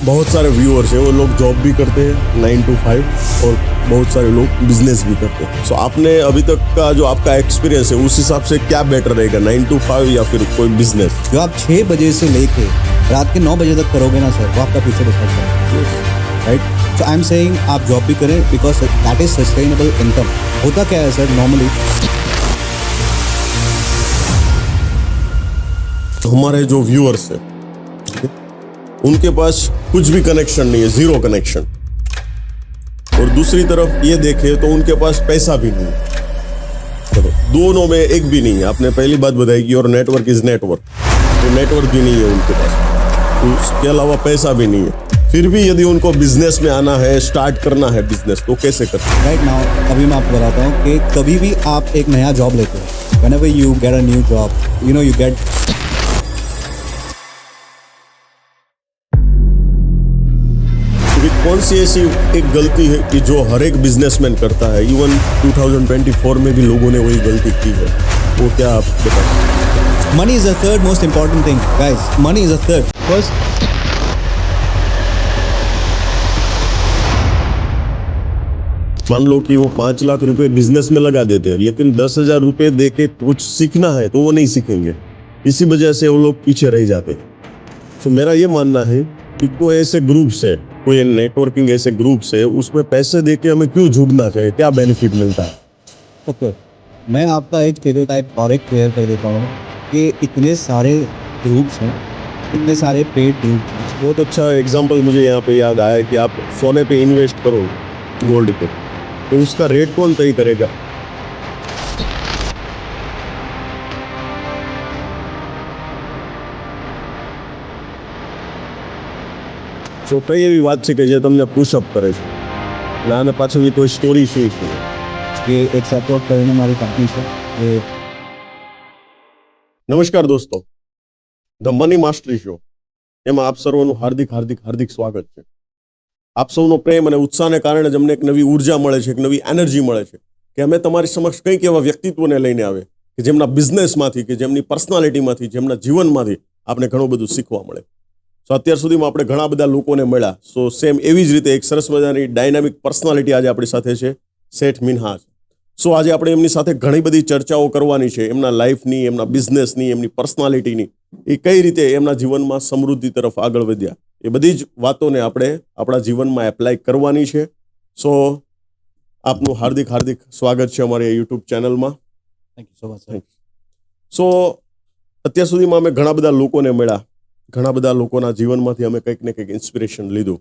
बहुत सारे व्यूअर्स हैं, वो लोग जॉब भी करते हैं 9 to 5 और बहुत सारे लोग बिजनेस भी करते हैं। सो आपने अभी तक का जो आपका एक्सपीरियंस है उस हिसाब से क्या बेटर रहेगा, 9 to 5 या फिर कोई बिजनेस? जो आप 6 बजे से लेके रात के 9 बजे तक करोगे ना सर, वो आपका फ्यूचर डिसाइड करेगा, right? So I am saying आप जॉब भी करें because that is sustainable income. होता क्या है सर, नॉर्मली हमारे जो व्यूअर्स हैं उनके पास कुछ भी कनेक्शन नहीं है, जीरो कनेक्शन, और दूसरी तरफ ये देखें तो उनके पास पैसा भी नहीं है। चलो, दोनों में एक भी नहीं है। आपने पहली बात बताई कि और नेटवर्क इज नेटवर्क, तो नेटवर्क भी नहीं है उनके पास, तो उसके अलावा पैसा भी नहीं है। फिर भी यदि उनको बिजनेस में आना है, स्टार्ट करना है बिजनेस, तो कैसे करते हैं? राइट नाउ अभी मैं आपको बताता हूँ कि कभी भी आप एक नया जॉब लेते हो, whenever you get a new job, you get कौन सी ऐसी एक गलती है कि जो हर एक बिजनेसमैन करता है, इवन 2024 में भी लोगों ने वही गलती की है, वो क्या आप बताएं? Money is the third most important thing guys, money is the third first. मान लो कि वो 5 लाख रुपए बिजनेस में लगा देते हैं, लेकिन 10,000 रुपए दे के कुछ सीखना है तो वो नहीं सीखेंगे। इसी वजह से वो लोग पीछे रह जाते हैं। तो मेरा ये मानना है कि कोई ऐसे ग्रुप्स है, कोई नेटवर्किंग ऐसे ग्रुप्स है, उसमें पैसे दे के हमें क्यों जुड़ना चाहिए, क्या बेनिफिट मिलता है? ओके, मैं आपका एक स्टेरियोटाइप और एक क्लियर कर देता हूँ कि इतने सारे ग्रुप्स हैं, इतने सारे पेड ग्रुप्स। बहुत अच्छा एग्जांपल मुझे यहाँ पे याद आया कि आप सोने पे इन्वेस्ट करो, गोल्ड पे, तो उसका रेट कौन तय करेगा? તો કઈ એવી વાત છે કે જે તમને પુશઅપ કરે છે? એટલે આને પાછળની કોઈ સ્ટોરી શું છે? કે એક સપોર્ટ કરીને મારી કંપની છે એ નમસ્કાર દોસ્તો, ધ મની માસ્ટરી શો એમાં આપ સર્વનું હાર્દિક હાર્દિક હાર્દિક સ્વાગત છે। આપ સૌનો પ્રેમ અને ઉત્સાહને કારણે જ અમને એક નવી ઉર્જા મળે છે, એક નવી એનર્જી મળે છે કે અમે તમારી સમક્ષ કંઈક એવા વ્યક્તિત્વને લઈને આવે કે જેમના બિઝનેસમાંથી, કે જેમની પર્સનાલિટીમાંથી, જેમના જીવનમાંથી આપણે ઘણું બધું શીખવા મળે। સો અત્યાર સુધીમાં આપણે ઘણા બધા લોકોને મળ્યા, સો સેમ એવી જ રીતે એક સરસ મજાની ડાયનામિક પર્સનાલિટી આજે આપણી સાથે છે, શેઠ મિન્હાજ। સો આજે આપણે એમની સાથે ઘણી બધી ચર્ચાઓ કરવાની છે, એમના લાઈફની, એમના બિઝનેસની, એમની પર્સનાલિટીની, એ કઈ રીતે એમના જીવનમાં સમૃદ્ધિ તરફ આગળ વધ્યા, એ બધી જ વાતોને આપણે આપણા જીવનમાં એપ્લાય કરવાની છે। સો આપનું હાર્દિક હાર્દિક સ્વાગત છે અમારી યુટ્યુબ ચેનલમાં। Thank you so much sir. So અત્યાર સુધીમાં અમે ઘણા બધા લોકોને મળ્યા, ઘણા બધા લોકોના જીવનમાંથી અમે કંઈક ને કંઈક ઇન્સ્પિરેશન લીધું।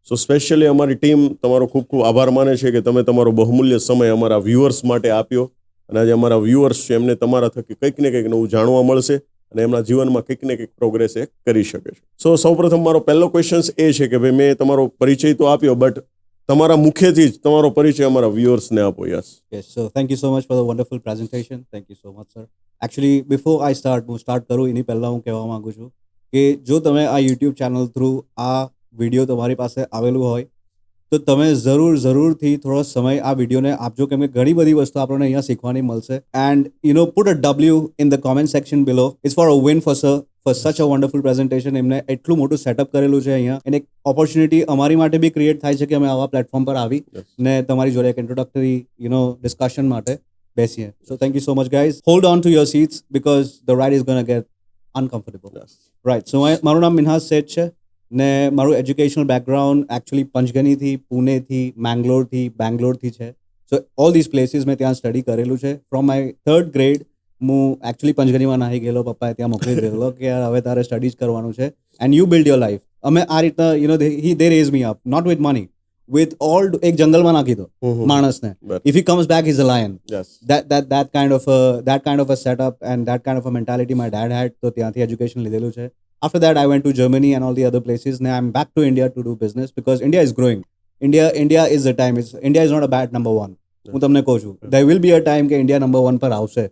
સો સ્પેશિયલી અમારી ટીમ તમારો ખૂબ ખૂબ આભાર માને છે કે તમે તમારો બહુમૂલ્ય સમય અમારા વ્યુઅર્સ માટે આપ્યો, અને આજે અમારા વ્યુઅર્સ છે એમને તમારા થકી કંઈક ને કંઈક નવું જાણવા મળશે અને એમના જીવનમાં કંઈક ને કંઈક પ્રોગ્રેસ એ કરી શકે છે। સો સૌપ્રથમ મારો પહેલો ક્વેશ્ચન એ છે કે ભાઈ મેં તમારો પરિચય તો આપ્યો, બટ તમારા મુખેથી જ તમારો પરિચય અમારા વ્યુઅર્સને આપો। Yes Yes, so thank you so much for the wonderful presentation. Thank you so much, sir. Actually, before I start, હું સ્ટાર્ટ કરું એની પહેલાં હું કહેવા માંગુ છું કે જો તમે આ યુટ્યુબ ચેનલ થ્રુ આ વિડીયો તમારી પાસે આવેલું હોય તો તમે જરૂરથી થોડો સમય આ વિડીયોને આપજો, કેમ કે ઘણી બધી વસ્તુ આપણને અહીંયા શીખવાની મળશે. And put a W in the comment section below. It's for a win for sir. For such a wonderful presentation. એમને એટલું મોટું સેટઅપ કરેલું છે અહીંયા, અને એક ઓપોર્ચ્યુનિટી અમારી માટે બી ક્રિએટ થાય છે કે અમે આવા પ્લેટફોર્મ પર આવી ને તમારી જોડે એક ઇન્ટ્રોડક્ટરી ડિસ્કશન માટે બેસીએ. So thank you so much guys. Hold on to your seats because the ride is gonna get uncomfortable. Right. So મારું નામ મિન્હાજ શેઠ છે ને મારું એજ્યુકેશનલ બેકગ્રાઉન્ડ એકચ્યુઅલી પંચગનીથી, પુણેથી, બેંગ્લોરથી છે. સો ઓલ ધીસ પ્લેસીસ મેં ત્યાં સ્ટડી કરેલું છે. ફ્રોમ માય 3rd grade હું એકચ્યુઅલી પંચગનીમાં નાહી ગયેલો, પપ્પાએ ત્યાં મોકલી દીધેલો કે યાર હવે તારે સ્ટડી જ કરવાનું છે and you build your life. અમે આ રીતના they raise me up not with money, with all એક જંગલમાં નાખી દો માણસને, if he comes back he's a lion. that kind of a setup and that kind of a mentality my dad had. તો ત્યાંથી એજ્યુકેશન લીધેલું છે. After that I went to Germany and all the other places. Now I'm back to India to do business because India is growing. India is the time. India is not a bad number one. હું તમને કહું છું, there will be a time કે India number 1 પર આવશે.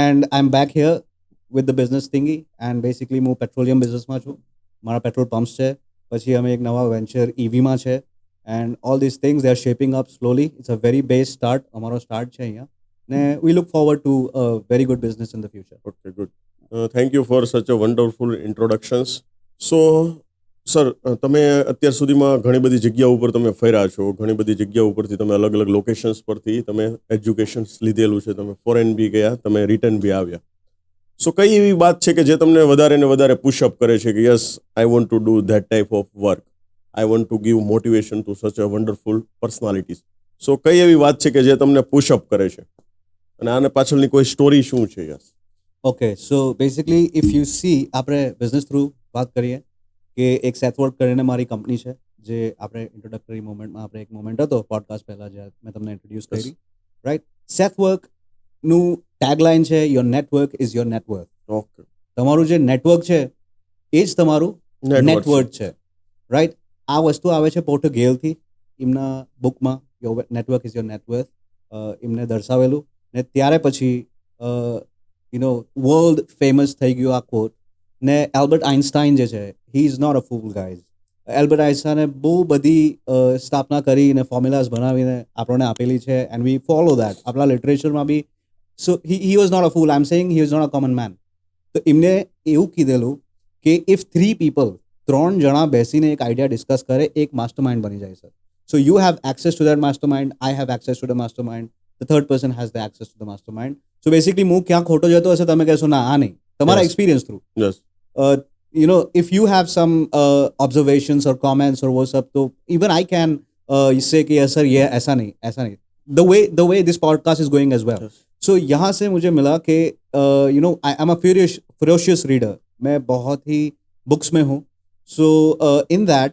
And I'm back here with the business thingy and basically હું petroleum બિઝનેસમાં છું. મારા પેટ્રોલ પમ્પ્સ છે, પછી અમે એક નવા વેન્ચર EVમાં છે. And all these things, they are shaping up slowly. It's a very base start. Amaro start છે અહીંયા. Ne we look forward to a very good business in the future. Okay, good. Thank you for such a wonderful introductions. So sir તમે અત્યાર સુધીમાં ઘણી બધી જગ્યા ઉપર તમે ફર્યા છો, ઘણી બધી જગ્યા ઉપરથી તમે અલગ અલગ લોકેશન્સ પરથી તમે એજ્યુકેશન્સ લીધેલું છે, તમે ફોરેન બી ગયા, તમે રિટર્ન બી આવ્યા. સો કઈ એવી વાત છે કે જે તમને વધારે ને વધારે પુશઅપ કરે છે કે yes I want to do that type of work, I want to give motivation to such a wonderful personalities. સો કઈ એવી વાત છે કે જે તમને પુશઅપ કરે છે અને આને પાછળની કોઈ સ્ટોરી શું છે? Yes. Okay, so basically if you C, આપણે બિઝનેસ થ્રુ વાત કરીએ કે એક સેથવર્ક કરીને મારી કંપની છે, જે આપણે ઇન્ટ્રોડક્ટરી મોમેન્ટમાં આપણે એક મોમેન્ટ હતો પોડકાસ્ટ પહેલાં જે મેં તમને ઇન્ટ્રોડ્યુસ કરી, રાઈટ. સેથવર્કનું ટેગલાઇન છે your network is your network. Okay. તમારું જે નેટવર્ક છે એ જ તમારું Network નેટવર્ક છે, રાઈટ. આ વસ્તુ આવે છે પોર્ટુગેલથી, એમના બુકમાં your network is your network એમને દર્શાવેલું, ને ત્યારે પછી વર્લ્ડ ફેમસ થઈ ગયું આ કોટ. ને એલ્બર્ટ આઇન્સ્ટાઇન જે છે, he is not a fool guys. Albert આઇન્સ્ટાઈને બહુ બધી સ્થાપના કરીને ફોર્મ્યુલાઝ બનાવીને આપણને આપેલી છે, એન્ડ વી ફોલો દેટ. આપણા લિટરેચરમાં be so he was not a fool, I am saying he was not a common man. તો એમને એવું કીધેલું કે ઇફ 3 people, 3 જણા બેસીને એક આઈડિયા ડિસ્કસ કરે, એક માસ્ટર માઇન્ડ બની જાય છે. So you have access two that master mind, I have access to the master mind, the third person has the access to the master mind. So basically હું ક્યાં ખોટો જતો હશે, તમે કહેશો ના આ નહીં, તમારા Yes. Experience through. Yes. If you have some observations or comments or what's up, तो even I can say कि yes sir, ये ऐसा नहीं. The way this podcast is going as well. Yes. So यहाँ से मुझे मिला कि I am a ferocious reader. मैं बहुत ही books में हूँ. So in that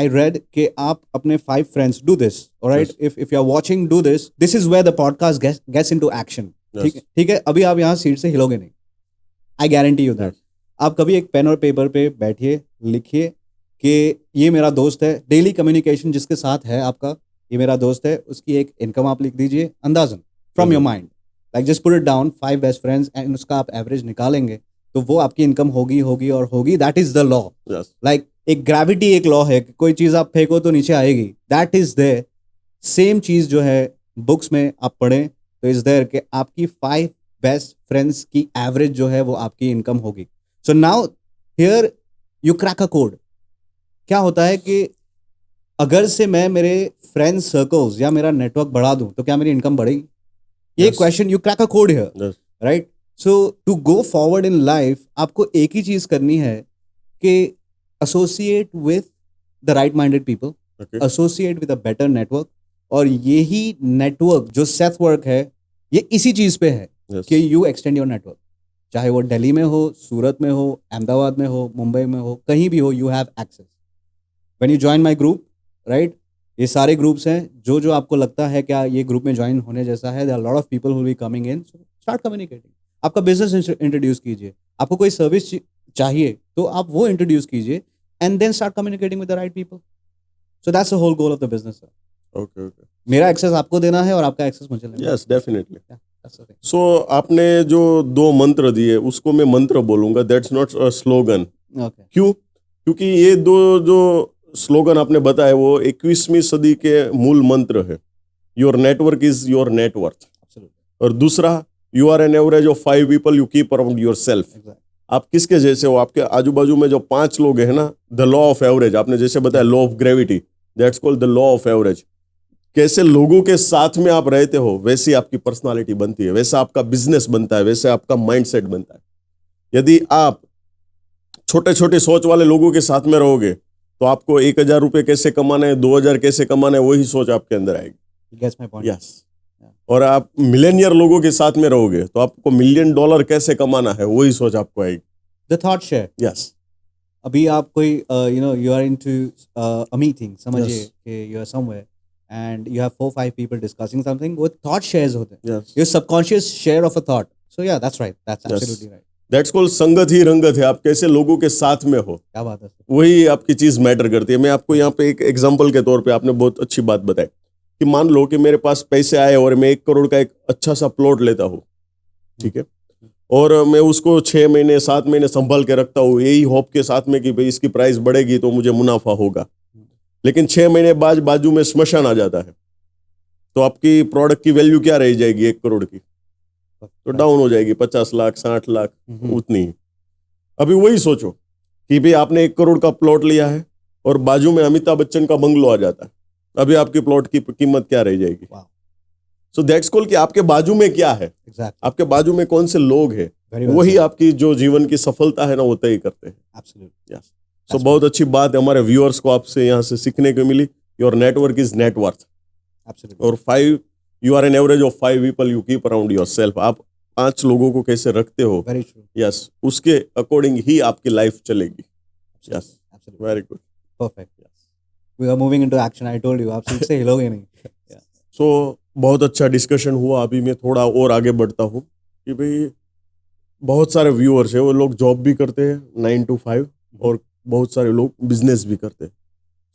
I read कि आप अपने 5 friends do this, alright? Yes. If you are watching, do this. This is where the podcast gets into action. Yes. ठीक है. अभी आप यहाँ सीट से हिलोगे नहीं. I guarantee you that. आप कभी एक पेन और पेपर पे बैठिए, लिखिए कि ये मेरा दोस्त है. डेली कम्युनिकेशन जिसके साथ है आपका, ये मेरा दोस्त है, उसकी एक इनकम आप लिख दीजिए अंदाजन from your mind. Like just put it down, 5 best friends, and उसका आप एवरेज निकालेंगे तो वो आपकी इनकम होगी. That is the law. Yes. Like एक ग्रेविटी एक लॉ है कि कोई चीज़ आप फेंको तो नीचे आएगी. That is there. सेम चीज़ जो है बुक्स में आप पढ़ें तो इज देयर कि आपकी 5 बेस्ट फ्रेंड्स की एवरेज जो है वो आपकी इनकम होगी. So now here you crack a code. क्या होता है कि अगर से मैं मेरे फ्रेंड सर्कल्स या मेरा नेटवर्क बढ़ा दूं तो क्या मेरी इनकम बढ़ेगी? ये Yes. Question, you crack a code here, yes. Right. So to go forward in life आपको एक ही चीज करनी है कि associate with the right minded people, okay. Associate with a better network. और यही नेटवर्क जो सेथ वर्क है, ये इसी चीज पे है यस. कि यू एक्सटेंड योर नेटवर्क. चाहे वो दिल्ली में हो, सूरत में हो, अहमदाबाद में हो, मुंबई में हो, कहीं भी हो, you have access. When you join my group, right, ये सारे ग्रुप्स हैं. जो आपको लगता है क्या ये ग्रुप में ज्वाइन होने जैसा है, there are lot of people who will be coming in. Start communicating. आपका बिजनेस इंट्रोड्यूस कीजिए. आपको कोई सर्विस चाहिए तो आप वो इंट्रोड्यूस कीजिए, and then start communicating with the right people. So that's the whole goal of the business. Okay. Okay. मेरा एक्सेस आपको देना है और आपका एक्सेस मुझे लेना है. Yes, definitely. That's the thing. So आपने जो 2 मंत्र दिए उसको मैं मंत्र बोलूंगा, that's not a slogan. Okay. क्यों? क्योंकि ये 2 जो स्लोगन आपने बताए वो 21वीं सदी के मूल मंत्र है. Your network is your net worth. Absolutely. और दूसरा, you are an average of 5 people you keep around yourself. Exactly. आप किसके जैसे हो? आपके आजू बाजू में जो 5 लोग हैं ना, द लॉ ऑफ एवरेज, आपने जैसे बताया law of gravity, that's called the law of average. कैसे लोगों के साथ में आप रहते हो वैसी आपकी पर्सनालिटी बनती है, वैसा आपका बिजनेस बनता है, वैसे आपका माइंडसेट बनता है. यदि आप छोटे छोटे सोच वाले लोगों के साथ में रहोगे तो आपको 1000 रुपये कैसे कमाना है, 2000 कैसे कमाना है, वही सोच आपके अंदर आएगी. You gets my point. Yes. और आप मिलेनियर लोगों के साथ में रहोगे तो आपको $1 मिलियन कैसे कमाना है, वही सोच आपको आएगी. The thought share. यस. अभी आप कोई you are into a meeting, समझिए Yes. कि you are somewhere and you have 4-5 people discussing something, वो thought shares होते हैं. Yes. Your subconscious share of a thought. So yeah, that's right. That's Yes. absolutely right. That's called संगत ही रंगत है. आप कैसे लोगों के साथ में हो क्या बात है sir. वही आपकी चीज मैटर करती है. मैं आपको यहाँ पे एक एग्जांपल के तौर पे, आपने बहुत अच्छी बात बताई कि मान लो कि मेरे पास पैसे आए और मैं 1 करोड़ का एक अच्छा सा प्लॉट लेता हूँ, ठीक है, और मैं उसको 6 महीने 7 महीने संभाल के रखता हूँ यही होप के साथ में कि भाई इसकी प्राइस बढ़ेगी तो मुझे मुनाफा होगा. लेकिन 6 महीने बाद बाजू में स्मशान आ जाता है तो आपकी प्रोडक्ट की वैल्यू क्या रह जाएगी 1 करोड़ की? तो डाउन हो जाएगी 50 लाख 60 लाख, हम्म. उतनी ही. अभी वही सोचो कि भाई आपने 1 करोड़ का प्लॉट लिया है और बाजू में अमिताभ बच्चन का बंगलो आ जाता है, अभी आपकी प्लॉट की कीमत क्या रह जाएगी? Wow. सो दैट्स कॉल कि आपके बाजू में क्या है, Exactly. आपके बाजू में कौन से लोग हैं, Very well वही said. आपकी जो जीवन की सफलता है ना वो तय करते हैं। Absolutely. Yes. सो बहुत अच्छी बात है, हमारे व्यूअर्स को आपसे यहाँ से सीखने को मिली। Your network is net, Absolutely. और 5 you are an average of 5 people you keep around yourself. आप 5 लोगों को कैसे रखते हो, Very true. यस, उसके अकॉर्डिंग ही आपकी लाइफ चलेगी। Absolutely. Yes, Absolutely. Very good. Perfect. We are moving into action. I told you, आप सीट से हिलोगे नहीं. Yeah. सो बहुत अच्छा डिस्कशन हुआ। अभी मैं थोड़ा और आगे बढ़ता हूँ कि भाई बहुत सारे व्यूअर्स है, वो लोग जॉब भी करते हैं 9 to 5 और बहुत सारे लोग बिजनेस भी करते हैं।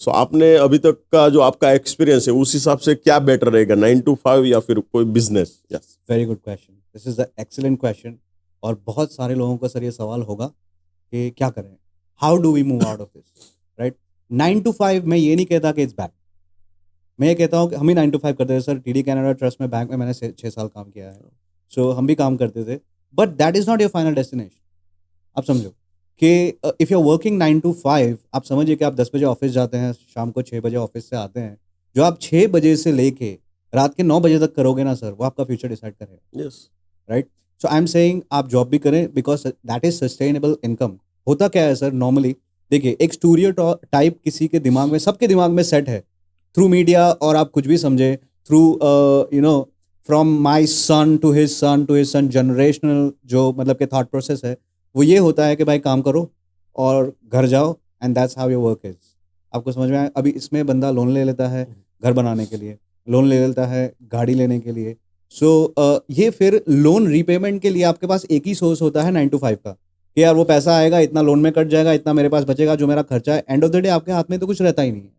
सो आपने अभी तक का जो आपका एक्सपीरियंस है उस हिसाब से क्या बेटर रहेगा, 9 to 5 या फिर कोई business? Yes, very good question, this is the excellent question. और बहुत सारे लोगों का सर ये सवाल होगा कि क्या करें, how do we move out of this, right? 9 to 5 मैं ये नहीं कहता कि इट्स बैड, मैं ये कहता हूँ कि हम ही 9 to 5 करते थे सर। TD कैनेडा ट्रस्ट में बैंक में मैंने 6 साल काम किया है, सो हम भी काम करते थे, but that is not your final destination. आप समझो कि if you are working 9 to 5, आप समझिए कि आप 10 बजे ऑफिस जाते हैं, शाम को 6 बजे ऑफिस से आते हैं, जो आप 6 बजे से लेके रात के 9 बजे तक करोगे ना सर, वो आपका फ्यूचर डिसाइड करेगा, yes, right? So I am saying आप जॉब भी करें because that is sustainable income. होता क्या है सर, नॉर्मली देखिए एक स्टूडियो टाइप किसी के दिमाग में, सबके दिमाग में सेट है थ्रू मीडिया, और आप कुछ भी समझे through you know from my son to his son generational जो मतलब के थॉट प्रोसेस है, वो ये होता है कि भाई काम करो और घर जाओ, and that's how your work is. आपको समझ में आया? अभी इसमें बंदा लोन ले लेता है घर बनाने के लिए, लोन ले लेता है गाड़ी लेने के लिए। सो ये फिर लोन रीपेमेंट के लिए आपके पास एक ही सोर्स होता है 9 to 5 का, कि यार वो पैसा आएगा, इतना लोन में कट जाएगा, इतना मेरे पास बचेगा, जो मेरा खर्चा है, एंड ऑफ द डे आपके हाथ में तो कुछ रहता ही नहीं है।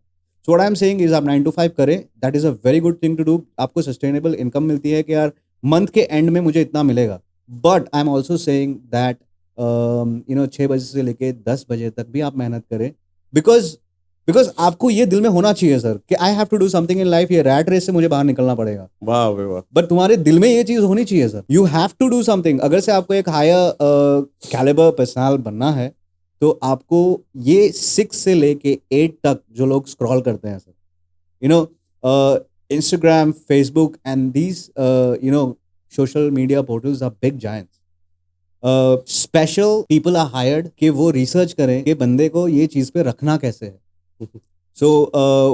So what I am saying is आप 9 to 5 करें, that is a very good thing to do. आपको सस्टेनेबल इनकम मिलती है कि यार मंथ के एंड में मुझे इतना मिलेगा। But I am also saying that 6 बजे से लेके 10 बजे तक भी आप मेहनत करें, बिकॉज आपको ये दिल में होना चाहिए सर कि I have to do something in life, ये रैट रेस से मुझे बाहर निकलना पड़ेगा। वाह भाई वाह। बट तुम्हारे दिल में ये चीज होनी चाहिए sir, you have to do something. अगर से आपको एक हायर कैलिबर पर्सनल बनना है, तो आपको ये 6 से लेके 8 तक जो लोग स्क्रॉल करते हैं sir, Instagram, Facebook and these social media portals are big giants. Special people are hired कि वो रिसर्च करें कि बंदे को ये चीज़ पे रखना कैसे है। सो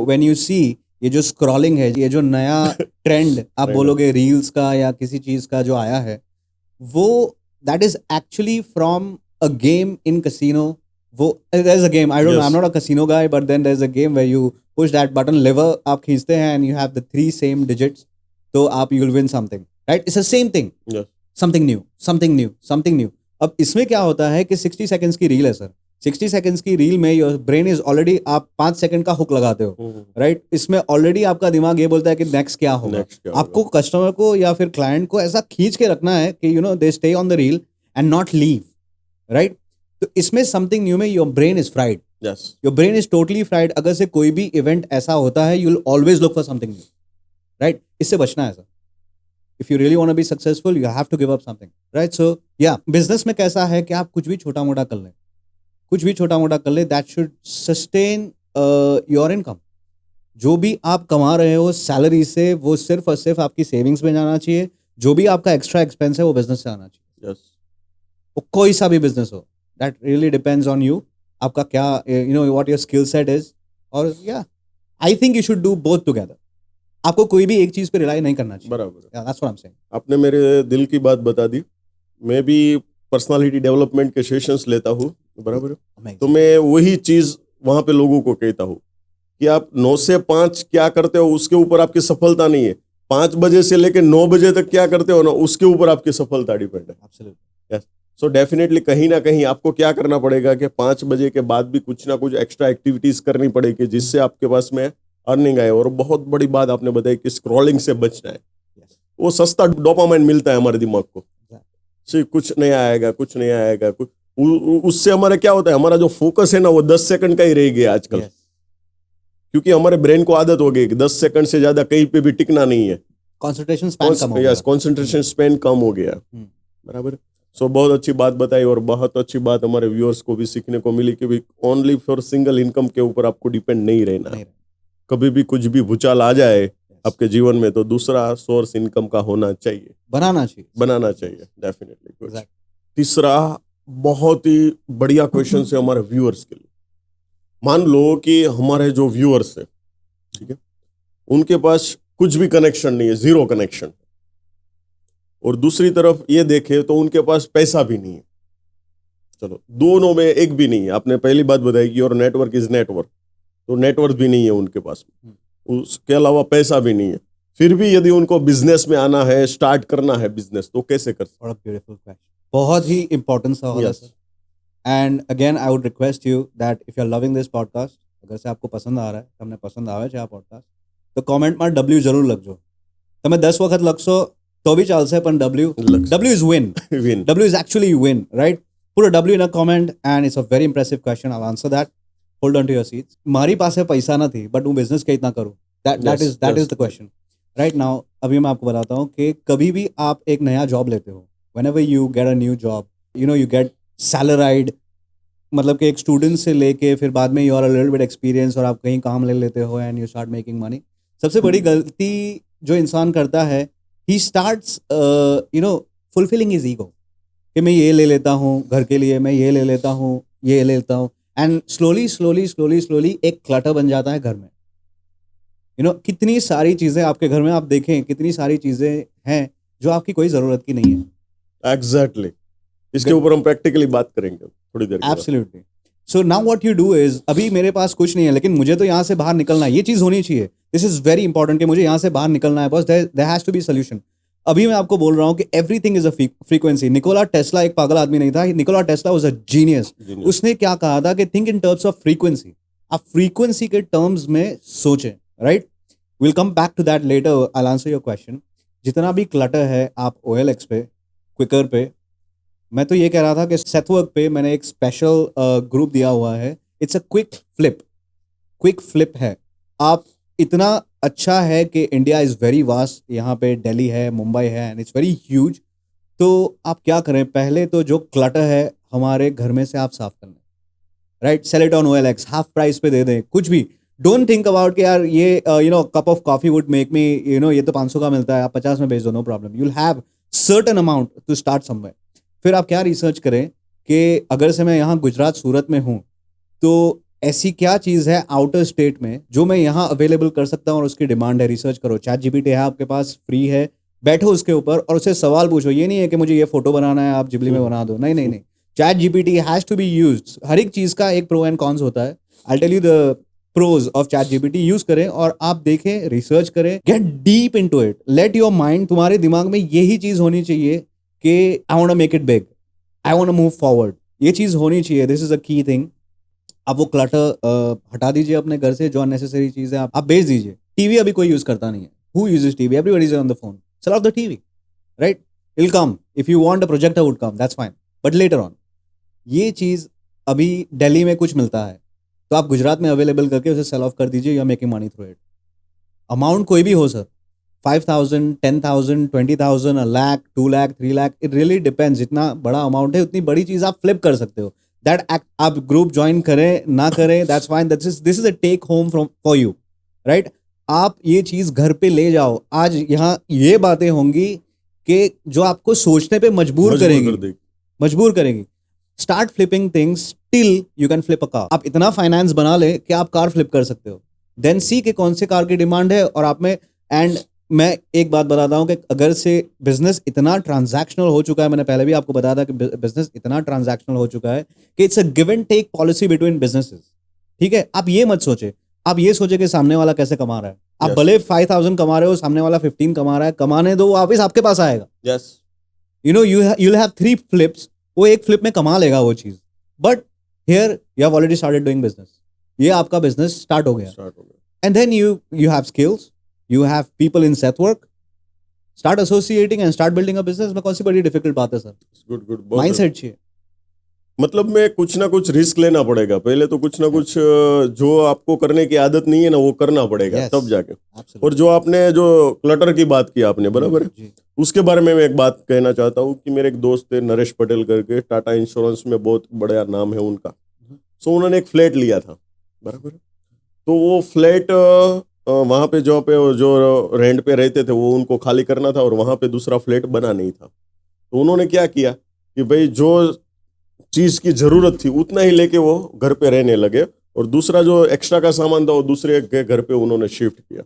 व्हेन यू सी ये जो स्क्रॉलिंग है, ये जो नया ट्रेंड आप बोलोगे रील्स का या किसी चीज़ का जो आया है, वो that is actually from a game in casino. वो there is a game, I don't know, I am not a casino guy, but then there is a game where you push that button, lever आप खींचते हैं and you have the 3 same digits, तो आप you will win something, right? It's the same thing, something new. अब इसमें क्या होता है कि 60 सेकंड्स की रील है सर, 60 सेकंड्स की रील में योर ब्रेन इज ऑलरेडी, आप 5 सेकंड का हुक लगाते हो, राइट? इसमें ऑलरेडी आपका दिमाग ये बोलता है कि नेक्स्ट क्या होगा। आपको कस्टमर को या फिर क्लाइंट को ऐसा खींच के रखना है कि they stay on the reel and not leave, right? तो इसमें समथिंग न्यू में your brain is fried, your brain is totally fried. अगर से कोई भी इवेंट ऐसा होता है, you will always look for something new, right? इससे बचना है sir. If you really want to be successful, you have to give up something, right? So yeah, business में कैसा है कि आप कुछ भी छोटा मोटा कर लें, that should sustain your income. जो भी आप कमा रहे हो सैलरी से, वो सिर्फ और सिर्फ आपकी सेविंग्स में जाना चाहिए। जो भी आपका एक्स्ट्रा एक्सपेंस है वो बिजनेस से आना चाहिए। Yes. वो कोई सा भी बिजनेस हो, that really depends on you. आपका क्या what your skill set is, और yeah, I think you should do both together. आपको कोई भी एक चीज पे रिलाई नहीं करना चाहिए। बराबर। That's what I'm saying. आपने मेरे दिल की बात बता दी। मैं भी पर्सनालिटी डेवलपमेंट के सेशंस लेता हूँ, बराबर। तो मैं वही चीज वहां पे लोगों को कहता हूँ कि आप 9 से 5 क्या करते हो उसके ऊपर आपकी सफलता नहीं है, 5 बजे से लेकर 9 बजे तक क्या करते हो ना उसके ऊपर आपकी सफलता डिपेंड है। Absolutely. सो डेफिनेटली कहीं ना कहीं आपको क्या करना पड़ेगा कि 5 बजे के बाद भी कुछ ना कुछ एक्स्ट्रा एक्टिविटीज करनी पड़ेगी जिससे आपके पास में अर्निंग आए। और बहुत बड़ी बात आपने बताई कि स्क्रॉलिंग से बचना है। वो सस्ता डोपामाइन मिलता है हमारे दिमाग को, सिर्फ कुछ नहीं आएगा उससे हमारा क्या होता है, हमारा जो फोकस है ना वो 10 सेकंड का ही रह गया आजकल। क्योंकि हमारे ब्रेन को आदत हो गई कि 10 सेकंड से ज्यादा कहीं पे भी टिकना नहीं है। कंसंट्रेशन स्पैन कम हो गया। कंसंट्रेशन स्पैन कम हो गया, बराबर। सो बहुत अच्छी बात बताई और बहुत अच्छी बात हमारे व्यूअर्स को भी सीखने को मिली कि ओनली फॉर सिंगल इनकम के ऊपर आपको डिपेंड नहीं रहना है। नहीं कभी भी कुछ भी भूचाल आ जाए आपके जीवन में तो दूसरा सोर्स इनकम का होना चाहिए, बनाना चाहिए। बनाना चाहिए डेफिनेटली। Exactly. तीसरा बहुत ही बढ़िया क्वेश्चन है हमारे व्यूअर्स के लिए। मान लो कि हमारे जो व्यूअर्स है, ठीक है, उनके पास कुछ भी कनेक्शन नहीं है, जीरो कनेक्शन, और दूसरी तरफ ये देखे तो उनके पास पैसा भी नहीं है। चलो दोनों में एक भी नहीं है। आपने पहली बात बताई कि और नेटवर्क इज नेटवर्क, तो नेटवर्क भी नहीं है उनके पास, उसके अलावा पैसा भी नहीं है। फिर भी यदि उनको बिजनेस में आना है, स्टार्ट करना है बिजनेस, तो कैसे कर सकते? What a beautiful question. बहुत ही important सवाल है Yes. Sir. And again I would request you that if you are loving this podcast, अगर से आपको पसंद आ रहा है, તમને પસંદ આવે છે આ પોડકાસ્ટ, તો કોમેન્ટમાં W જરૂર લખજો। તમે 10 વખત લખશો તો બી ચાલશે, પણ W is win. Win. W is actually win, right? Put a W in a comment and it's a very impressive question. I'll answer that. Hold on to your seats. મારી પાસે પૈસા નથી, but હું બિઝનેસ કઈ રીતના કરું? That is the question. Right now, अभी मैं आपको बताता हूँ कि कभी भी आप एक नया जॉब लेते हो, whenever you get a new job, you get salaried, मतलब कि एक स्टूडेंट से लेके फिर बाद में you are a little bit experience और आप कहीं काम ले लेते हो and you start making money. सबसे बड़ी गलती जो इंसान करता है, he starts fulfilling his ego, कि मैं ये ले लेता हूँ घर के लिए, मैं ये ले लेता हूँ, ये ले लेता हूँ, एंड स्लोली एक क्लटर बन जाता है घर में। कितनी सारी चीज़ें आपके घर में आप देखें, कितनी सारी चीज़ें हैं जो आपकी कोई ज़रूरत की नहीं है। एग्जैक्टली इसके ऊपर हम प्रैक्टिकली बात करेंगे थोड़ी देर के बाद। Absolutely. So now what you do is, अभी मेरे पास कुछ नहीं है लेकिन मुझे तो यहाँ से बाहर निकलना है, ये चीज़ होनी चाहिए। दिस इज वेरी इंपॉर्टेंट कि मुझे यहाँ से बाहर निकलना है boss, there has to be solution. अभी मैं आपको बोल रहा हूँ कि everything is a frequency. Nikola Tesla एक पागल आदमी नहीं था, Nikola Tesla was a genius. उसने क्या कहा था कि think in terms of frequency. आप फ्रीक्वेंसी के टर्म्स में सोचें, right? Will come back to that later, I answer your question. जितना भी क्लटर है आप OLX पे, क्विकर पे, मैं तो ये कह रहा था कि सेथवर्क पे मैंने एक स्पेशल ग्रुप दिया हुआ है, इट्स अ क्विक फ्लिप है। आप इतना अच्छा है कि इंडिया इज़ वेरी वास्ट, यहाँ पे दिल्ली है, मुंबई है, एंड इट्स वेरी ह्यूज। तो आप क्या करें, पहले तो जो क्लटर है हमारे घर में से आप साफ कर लें, right? Sell it on OLX, half price पे दे दें, कुछ भी। डोंट थिंक अबाउट कि यार ये cup of coffee would make me, ये तो 500 का मिलता है, आप 50 में बेच दो, no problem. You will have certain amount to start somewhere. फिर आप क्या रिसर्च करें कि अगर से मैं यहाँ गुजरात सूरत में हूँ तो ऐसी क्या चीज़ है आउटर स्टेट में जो मैं यहाँ अवेलेबल कर सकता हूँ और उसकी डिमांड है। रिसर्च करो, ChatGPT है आपके पास, फ्री है, बैठो उसके ऊपर और उससे सवाल पूछो। ये नहीं है कि मुझे ये फोटो बनाना है, आप जिबली में बना दो, नहीं। ChatGPT has to be used. हर एक चीज़ का एक प्रो एंड कॉन्स होता है। I tell you the pros of ChatGPT। Use करें और आप देखें, रिसर्च करें, get deep into it, let your mind, तुम्हारे दिमाग में यही चीज़ होनी चाहिए कि I want to make it big, I want to move forward. ये चीज़ होनी चाहिए, this is a key thing. आप वो क्लटर हटा दीजिए अपने घर से, जो अननेसेसरी चीज़ है आप बेच दीजिए। टीवी अभी कोई यूज़ करता नहीं है। Who uses TV? Everybody is on the phone. Sell off the TV, right? It will come, if you want a projector would come, that's fine, but later on. ये चीज़ अभी दिल्ली में कुछ मिलता है तो आप गुजरात में अवेलेबल करके उसे सेल ऑफ कर दीजिए, you are making money through it. Amount कोई भी हो sir, 5,000, 10,000, 20,000, 1 lakh, 2 lakh, 3 lakh, it really depends. जितना बड़ा अमाउंट है उतनी बड़ी चीज़ आप फ्लिप कर सकते हो। दैट आप ग्रुप ज्वाइन करें ना करें, that's fine, this is a take home from for you, right? आप ये चीज़ घर पे ले जाओ। आज यहाँ ये बातें होंगी कि जो आपको सोचने पे मजबूर करेंगी। Start flipping things till you can flip a car. आप इतना फाइनेंस बना ले कि आप कार फ्लिप कर सकते हो। देन सी के कौन से कार की डिमांड है और आप में। एंड मैं एक बात बताता हूँ कि अगर से बिजनेस इतना ट्रांजैक्शनल हो चुका है, मैंने पहले भी आपको बताया था कि बिजनेस इतना ट्रांजैक्शनल हो चुका है कि it's a give and take policy between businesses, ठीक है? आप ये मत सोचे, आप ये सोचे कि सामने वाला कैसे कमा रहा है। आप भले 5,000 कमा रहे हो, सामने वाला 15 कमा रहा है, कमाने दो, वापिस आपके पास आएगा। Yes, you will have 3 flips, वो एक फ्लिप में कमा लेगा वो चीज। But here you have already started doing business, ये आपका बिजनेस स्टार्ट हो गया। And then you have skills, you have people in सेथवर्क, start associating and start building a business. में कौन सी बड़ी डिफिकल्ट बात है सर? गुड माइंडसेट चाहिए। मतलब में कुछ ना कुछ रिस्क लेना पड़ेगा, पहले तो कुछ ना कुछ जो आपको करने की आदत नहीं है ना वो करना पड़ेगा, Yes. तब जाके। Absolutely. और जो आपने जो क्लटर की बात की आपने, बराबर है, जी उसके बारे में मैं एक बात कहना चाहता हूँ कि मेरे एक दोस्त है नरेश पटेल करके, टाटा इंश्योरेंस में बहुत बड़ा नाम है उनका। सो उन्होंने एक फ्लैट लिया था, बराबर है। तो वो फ्लैट वहाँ पे जो रेंट पे रहते थे वो उनको खाली करना था, और वहाँ पे दूसरा फ्लैट बना नहीं था। तो उन्होंने क्या किया कि भाई जो चीज की जरूरत थी उतना ही लेके वो घर पे रहने लगे, और दूसरा जो एक्स्ट्रा का सामान था वो दूसरे के घर पे उन्होंने शिफ्ट किया।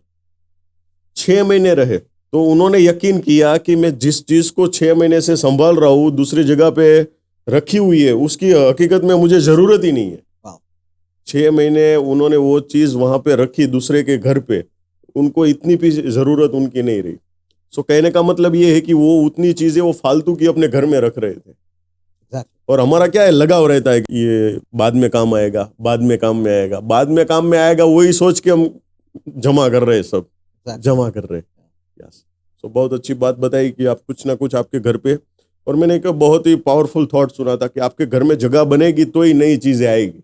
6 महीने रहे तो उन्होंने यकीन किया कि मैं जिस चीज को 6 महीने से संभाल रहा हूँ दूसरी जगह पे रखी हुई है, उसकी हकीकत में मुझे जरूरत ही नहीं है। Wow. 6 महीने उन्होंने वो चीज वहां पे रखी दूसरे के घर पे, उनको इतनी भी जरूरत उनकी नहीं रही। सो कहने का मतलब ये है कि वो उतनी चीजें वो फालतू की अपने घर में रख रहे थे। Exactly. और हमारा क्या है, लगाव रहता है कि ये बाद में काम आएगा, बाद में काम में आएगा, बाद में काम में आएगा, वही सोच के हम जमा कर रहे हैं, सब Exactly. जमा कर रहे हैं। यस, सो बहुत अच्छी बात बताई कि आप कुछ ना कुछ आपके घर पे, और मैंने एक बहुत ही पावरफुल थॉट सुना था कि आपके घर में जगह बनेगी तो ही नई चीजें आएगी।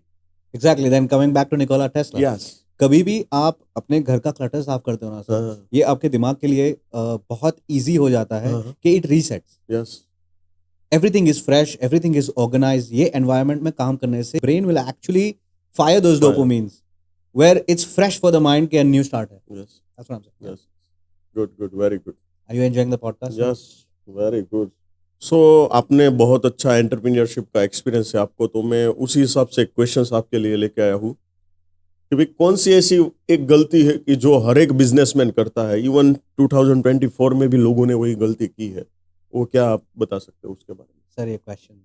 Exactly. Then coming back to Nikola Tesla. Yes, कभी भी आप अपने घर का क्लटर साफ करते हो ना सर, हाँ, ये आपके दिमाग के लिए बहुत इजी हो जाता है हाँ। कि it resets, yes, everything is fresh, everything is organize. ये एनवायरनमेंट में काम करने से brain will actually fire those Fire. Dopamines where it's fresh for the mind के न्यू स्टार्ट है। Yes, That's what I'm saying. Yes, good good, very good. Are you enjoying the podcast? Yes, very good. So आपने बहुत अच्छा entrepreneurship का experience है आपको, तो मैं उसी हिसाब से क्वेश्चंस आपके लिए लेके आया हूँ कि भाई कौन सी ऐसी एक गलती है कि जो हर एक बिजनेसमैन करता है, इवन 2024 में भी लोगों ने वही गलती की है, वो क्या आप बता सकते हो उसके बारे में? Sir, your questions.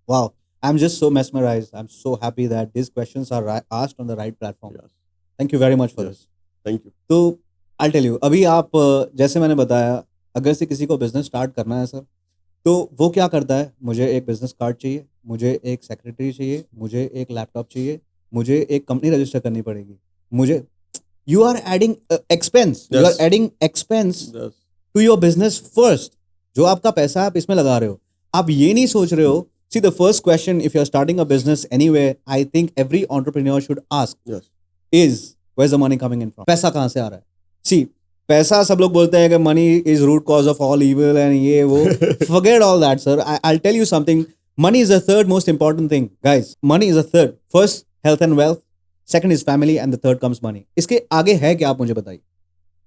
Wow. I'm just so mesmerized. I'm so happy that these questions are asked on the right platform. Yes. Thank you very much for Yes. this. Thank you. तो I'll tell you, अभी आप जैसे मैंने बताया, अगर से किसी को बिजनेस स्टार्ट करना है सर, तो वो क्या करता है, मुझे एक बिजनेस कार्ड चाहिए, मुझे एक सेक्रेटरी चाहिए, मुझे एक लैपटॉप चाहिए, मुझे एक कंपनी रजिस्टर करनी पड़ेगी, मुझे you are adding expense, you are Yes. Adding expense Yes. To your business first. जो आपका पैसा है आप इसमें लगा रहे हो, आप ये नहीं सोच रहे हो। See the first question if you are starting a business anywhere, I think every entrepreneur should ask Yes. Is where the money coming in from. पैसा कहाँ से आ रहा है? सी, पैसा, सब लोग बोलते हैं कि money is root cause of all evil and ये वो, forget all that sir. I'll tell you something. Money is the third most important thing, guys. Money is the third. First health and wealth, second is family, and the third comes money. इसके आगे है क्या, आप मुझे बताइए?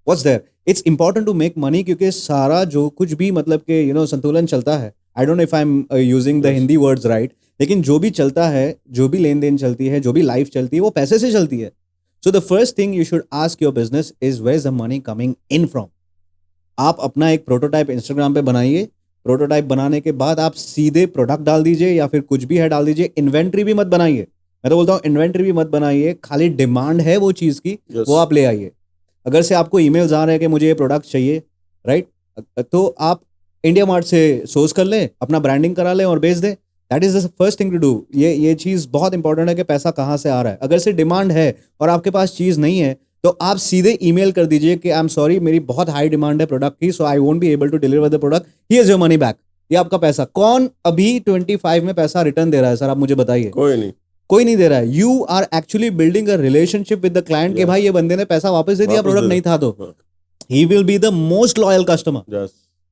What's there? It's important to make money क्योंकि सारा जो कुछ भी मतलब कि संतुलन चलता है, I don't know if I'm using the Yes. Hindi words right, लेकिन जो भी चलता है, जो भी लेन देन चलती है, जो भी लाइफ चलती है, वो पैसे से चलती है। So the first thing you should ask your business is where is the money coming in from? आप अपना एक प्रोटोटाइप इंस्टाग्राम पे बनाइए, प्रोटोटाइप बनाने के बाद आप सीधे प्रोडक्ट डाल दीजिए या फिर कुछ भी है डाल दीजिए। इन्वेंट्री भी मत बनाइए, मैं तो बोलता हूँ इन्वेंट्री भी मत बनाइए, खाली डिमांड है वो चीज़ की, Yes. वो आप ले आइए। अगर से आपको ईमेल्स आ रहे हैं कि मुझे ये प्रोडक्ट चाहिए, राइट, तो आप इंडिया मार्ट से सोर्स कर लें, अपना ब्रांडिंग करा लें और बेच दें। That is the first thing to do. ये चीज़ बहुत इंपॉर्टेंट है कि पैसा कहाँ से आ रहा है। अगर से डिमांड है और आपके पास चीज़ नहीं है, तो आप सीधे ईमेल कर दीजिए कि आई एम सॉरी, मेरी बहुत हाई डिमांड है प्रोडक्ट की, so I won't be able to deliver the product, here is your money back. ये आपका पैसा। कौन अभी 25 में पैसा रिटर्न दे रहा है सर, आप मुझे बताइए? कोई नहीं। कोई नहीं दे रहा है। You are actually building a relationship with the client कि Yeah. भाई ये बंदे ने पैसा वापस दे दिया, वापस प्रोडक्ट दे नहीं दिया। था, तो हाँ। He will be the most loyal customer. Yes.